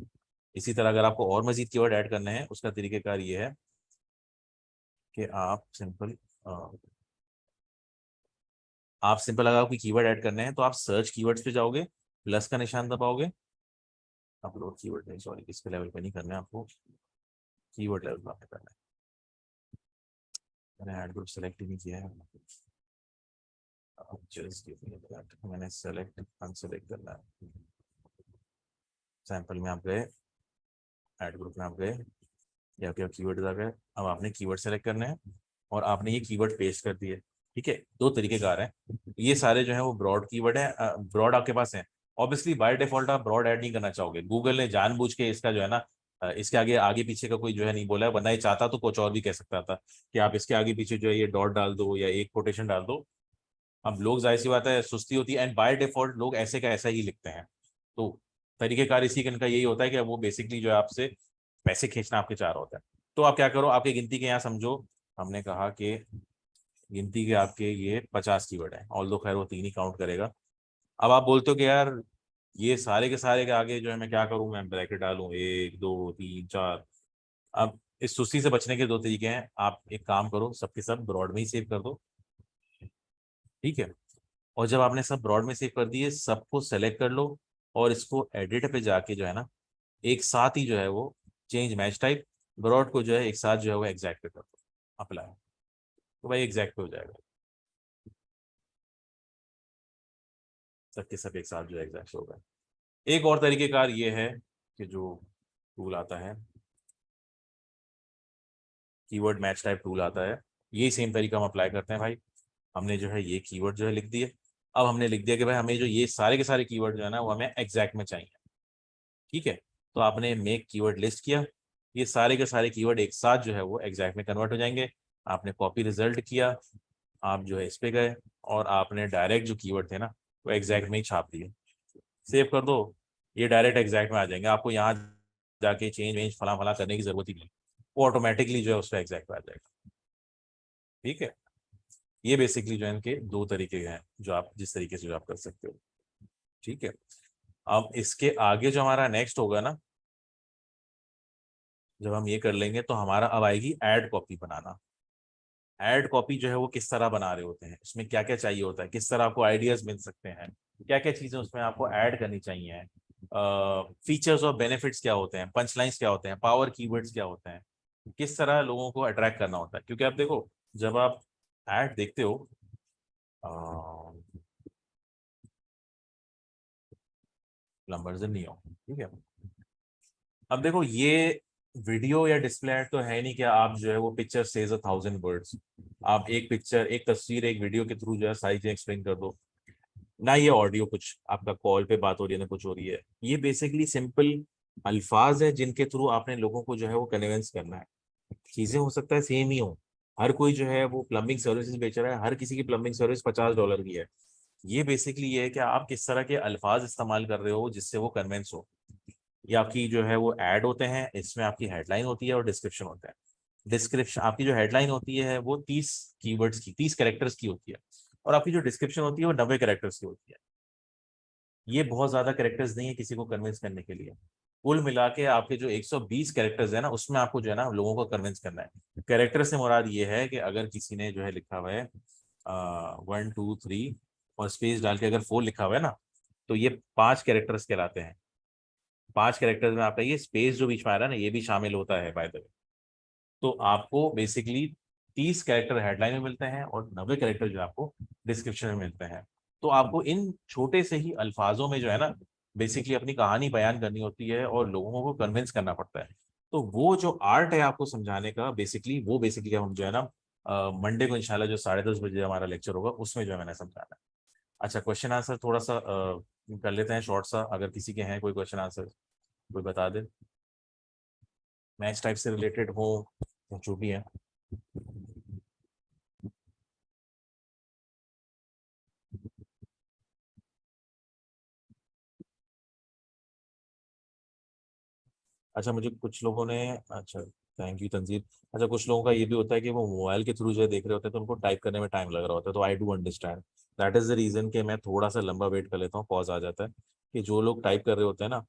इसी तरह अगर आपको और मजीद कीवर्ड ऐड करने हैं उसका तरीकेकार ये है कि आप सिंपल अगर आपको कीवर्ड ऐड करने हैं तो आप सर्च कीवर्ड्स पे जाओगे, प्लस का निशान दबाओगे, अपलोड कीवर्ड नहीं सॉरी इसके लेवल पे नहीं करना है आपको, कीवर्ड लेवल पे आपने करना है। मैंने ऐड ग्रुप सेलेक्ट ही नहीं किया है, जस्ट गिव मी दैट, मैंने सेलेक्ट अनसेलेक्ट करना है। सैंपल में आप गए, ऐड ग्रुप में आप गए, या फिर कीवर्ड आ गए, अब आपने कीवर्ड सेलेक्ट करने हैं और आपने ये कीवर्ड पेस्ट कर दिए। ठीक है, दो तरीके कार हैं, ये सारे जो है वो ब्रॉड कीवर्ड है, ब्रॉड आपके पास है। ऑब्वियसली बाय डिफॉल्ट आप ब्रॉड ऐड नहीं करना चाहोगे, गूगल ने जानबूझ के इसका जो है ना इसके आगे आगे पीछे का कोई जो है नहीं बोला है, वरना ये चाहता तो कुछ और भी कह सकता था कि आप इसके आगे पीछे जो है ये डॉट डाल दो या एक कोटेशन डाल दो। अब लोग जाहिर सी बात है सुस्ती होती है एंड बाय डिफॉल्ट लोग ऐसे का ऐसा ही लिखते हैं, तो तरीकेकार इसी का इनका यही होता है कि वो बेसिकली जो है आपसे पैसे खींचना आपके चाह रहा होता है। तो आप क्या करो, आपकी गिनती के यहाँ समझो, हमने कहा कि गिनती के आपके ये 50 कीवर्ड है, ऑल दो खैर वो तीन ही काउंट करेगा। अब आप बोलते हो कि यार ये सारे के सारे के आगे जो है मैं क्या करूं, मैं ब्रैकेट डालूं एक दो तीन चार। अब इस सुस्ती से बचने के दो तरीके हैं, आप एक काम करो सबके सब ब्रॉड में ही सेव कर दो, ठीक है, और जब आपने सब ब्रॉड में सेव कर दिए सबको सेलेक्ट कर लो और इसको एडिट पे जाके जो है ना एक साथ ही जो है वो चेंज मैच टाइप ब्रॉड को जो है एक साथ जो है वो एग्जैक्ट पे कर दो, अप्लाई, तो भाई एग्जैक्ट पे हो जाएगा, सबके सब एक साथ जो है एग्जैक्ट होगा। एक और तरीकेकार ये है कि जो टूल आता है, कीवर्ड मैच टाइप टूल आता है, यही सेम तरीका हम अप्लाई करते हैं भाई। हमने जो है ये कीवर्ड जो है लिख दिए, अब हमने लिख दिया कि भाई हमें जो ये सारे के सारे कीवर्ड जो है ना वो हमें एग्जैक्ट में चाहिए, ठीक है, तो आपने मेक कीवर्ड लिस्ट किया, ये सारे के सारे कीवर्ड एक साथ जो है वो एग्जैक्ट में कन्वर्ट हो जाएंगे। आपने कॉपी रिजल्ट किया, आप जो है इस पे गए और आपने डायरेक्ट जो कीवर्ड थे ना वो एग्जैक्ट में ही छाप दिए, सेव कर दो, ये डायरेक्ट एग्जैक्ट में आ जाएंगे, आपको यहाँ जाके चेंज वेंज फला फला करने की जरूरत ही नहीं, वो ऑटोमेटिकली जो है उस पर एग्जैक्ट में आ जाएगा। ठीक है, ये बेसिकली जो है इनके दो तरीके हैं जो आप जिस तरीके से जो आप कर सकते हो। ठीक है, अब इसके आगे जो हमारा नेक्स्ट होगा ना, जब हम ये कर लेंगे तो हमारा अब आएगी ऐड कॉपी बनाना। ऐड कॉपी जो है वो किस तरह बना रहे होते हैं, इसमें क्या क्या चाहिए होता है, किस तरह आपको आइडियाज मिल सकते हैं, क्या क्या चीजें उसमें आपको ऐड करनी चाहिए, फीचर्स और बेनिफिट्स क्या होते हैं, पंच लाइन्स क्या होते हैं, पावर कीवर्ड्स क्या होते हैं, किस तरह लोगों को अट्रैक्ट करना होता है। क्योंकि आप देखो जब आप ऐड देखते हो नंबर्स नहीं हो, ठीक है। अब देखो ये वीडियो या डिस्प्ले ऐड तो है नहीं, क्या आप जो है वो पिक्चर सेज 1,000 वर्ड्स, आप एक पिक्चर एक तस्वीर एक वीडियो के थ्रू जो है सारी चीजें एक्सप्लेन कर दो ना। ये ऑडियो कुछ आपका कॉल पे बात हो रही है ना कुछ हो रही है, ये बेसिकली सिंपल अल्फाज है जिनके थ्रू आपने लोगों को जो है वो कन्विंस करना है। चीजें हो सकता है सेम ही हो, हर कोई जो है वो प्लम्बिंग सर्विसेज बेच रहा है, हर किसी की प्लम्बिंग सर्विस $50 की है। ये बेसिकली ये है कि आप किस तरह के अल्फाज इस्तेमाल कर रहे हो जिससे वो कन्विंस हो। ये आपकी जो है वो ऐड होते हैं, इसमें आपकी हेडलाइन होती है और डिस्क्रिप्शन होता है। डिस्क्रिप्शन आपकी जो हेडलाइन होती है वो 30 कीवर्ड्स की 30 कैरेक्टर्स की होती है, और आपकी जो डिस्क्रिप्शन होती है वो 90 कैरेक्टर्स की होती है। ये बहुत ज्यादा कैरेक्टर्स नहीं है किसी को कन्विंस करने के लिए। कुल मिला के आपके जो 120 कैरेक्टर्स है ना, उसमें आपको जो है ना लोगों को कन्विंस करना है। कैरेक्टर से मुराद ये है कि अगर किसी ने जो है लिखा हुआ है 1 2 3 और स्पेस डाल के अगर 4 लिखा हुआ है ना, तो ये 5 कैरेक्टर्स कहलाते हैं। 5 कैरेक्टर्स में आपका ये स्पेस जो बीच में आ रहा है ना, ये भी शामिल होता है बाय द वे। तो आपको बेसिकली 30 कैरेक्टर हेडलाइन में मिलते हैं और 90 कैरेक्टर जो आपको डिस्क्रिप्शन में मिलते हैं। तो आपको इन छोटे से ही अल्फाजों में जो है ना बेसिकली अपनी कहानी बयान करनी होती है और लोगों को कन्विंस करना पड़ता है। तो वो जो आर्ट है आपको समझाने का बेसिकली वो बेसिकली हम जो है ना मंडे को इंशाल्लाह जो 10:30 बजे हमारा लेक्चर होगा उसमें जो है मैंने समझाना है। अच्छा, क्वेश्चन आंसर थोड़ा सा कर लेते हैं शॉर्ट सा, अगर किसी के हैं कोई क्वेश्चन आंसर कोई बता दे, मैच टाइप से रिलेटेड हो या जो भी है। अच्छा, मुझे कुछ लोगों ने, अच्छा थैंक यू तंजीर। अच्छा, कुछ लोगों का ये भी होता है कि वो मोबाइल के थ्रू जो है देख रहे होते हैं तो उनको टाइप करने में टाइम लग रहा होता है, तो I do understand. That is the reason कि मैं थोड़ा सा लंबा वेट कर लेता हूँ, पॉज आ जाता है। कि जो लोग टाइप कर रहे होते हैं ना,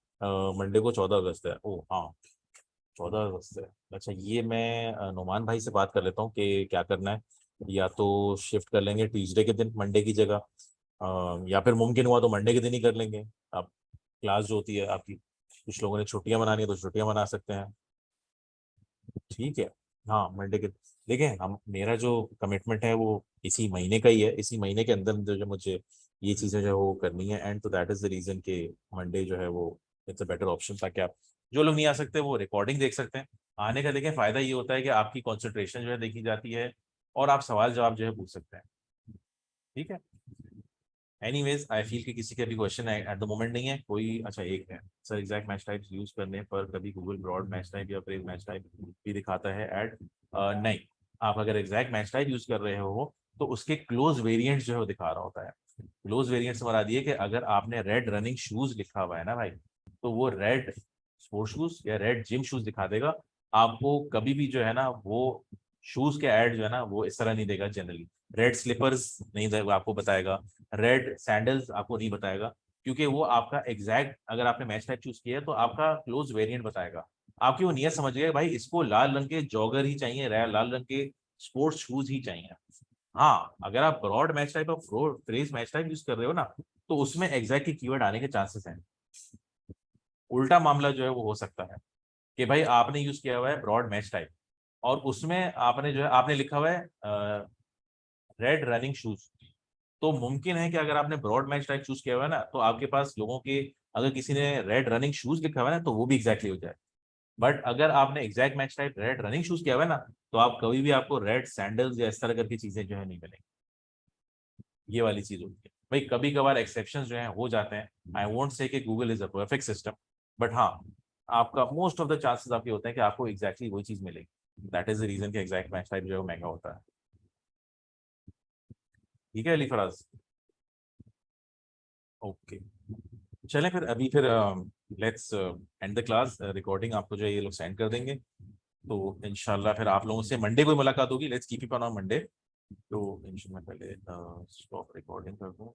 मंडे को 14 अगस्त है, ओ हाँ 14 अगस्त है। अच्छा, ये मैं नुमान भाई से बात कर लेता हूँ कि क्या करना है। या तो शिफ्ट कर लेंगे ट्यूसडे के दिन मंडे की जगह, या फिर मुमकिन हुआ तो मंडे के दिन ही कर लेंगे। अब क्लास जो होती है आपकी, कुछ लोगों ने छुट्टियां मनानी है तो छुट्टियां मना सकते हैं। ठीक है, हाँ मंडे के, देखिए हम मेरा जो कमिटमेंट है वो इसी महीने का ही है, इसी महीने के अंदर जो जो मुझे ये चीज़ें जो है वो करनी है, एंड तो दैट इज द रीजन कि मंडे जो है वो इट्स अ बेटर ऑप्शन, ताकि आप जो लोग नहीं आ सकते वो रिकॉर्डिंग देख सकते हैं। आने का देखिए फायदा ये होता है कि आपकी कॉन्सेंट्रेशन जो है देखी जाती है और आप सवाल जवाब जो है पूछ सकते हैं। ठीक है, एनीवेज आई फील कि किसी के भी क्वेश्चन एट द मोमेंट नहीं है कोई। अच्छा एक है sir, exact match type use करने पर कभी गूगल ब्रॉड मैच टाइप या फ्रेज मैच टाइप भी दिखाता है ऐड? नहीं, आप अगर एग्जैक्ट मैच टाइप यूज कर रहे हो तो उसके क्लोज वेरिएंट जो है वो दिखा रहा होता है। क्लोज वेरिएंट से मरा दिए कि अगर आपने रेड रनिंग शूज लिखा हुआ है ना भाई, तो वो रेड स्पोर्ट शूज या रेड जिम शूज दिखा देगा। आपको कभी भी जो है ना वो शूज के ऐड जो है ना वो इस तरह नहीं देगा जनरली। रेड स्लीपर्स नहीं देगा, आपको बताएगा। रेड सैंडल्स आपको नहीं बताएगा, क्योंकि वो आपका एग्जैक्ट अगर आपने मैच टाइप चूज किया है तो आपका क्लोज वेरिएंट बताएगा। आपकी वो नियत समझ गए भाई, इसको लाल रंग के जॉगर ही चाहिए, लाल रंग के स्पोर्ट्स शूज ही चाहिए। हाँ, अगर आप ब्रॉड मैच टाइप और फ्रेज मैच टाइप यूज कर रहे हो ना, तो उसमें एग्जैक्ट की कीवर्ड आने के चांसेस हैं। उल्टा मामला जो है वो हो सकता है कि भाई आपने यूज किया हुआ है ब्रॉड मैच टाइप और उसमें आपने जो है आपने लिखा हुआ है रेड रनिंग शूज। तो मुमकिन है कि अगर आपने ब्रॉड मैच टाइप चूज किया हुआ है ना, तो आपके पास लोगों के, अगर किसी ने रेड रनिंग शूज लिखा हुआ है ना तो वो भी एग्जैक्टली हो जाए। बट अगर आपने exact match type red running shoes किया हुआ है ना, तो आप कभी भी आपको रेड सैंडल्स या इस तरह करके चीजें जो है नहीं मिलेंगी। ये वाली चीज होती है भाई, कभी कभार एक्सेप्शन जो है हो जाते हैं। आई वोंट से कि Google is a perfect system, but हाँ आपका मोस्ट ऑफ द चांसेस आपके होते हैं कि आपको एग्जैक्टली वही चीज मिलेगी। दैट इज द रीजन कि एग्जैक्ट मैच टाइप जो है वो महंगा होता है। ठीक है अली फराज, ओके। चलें फिर अभी फिर let's end the class. Recording आपको जो है ये लोग सेंड कर देंगे, तो इंशाल्लाह फिर आप लोगों से मंडे को ही मुलाकात होगी। Let's keep it on Monday. तो इंशाल्लाह पहले स्टॉप रिकॉर्डिंग कर दूँ।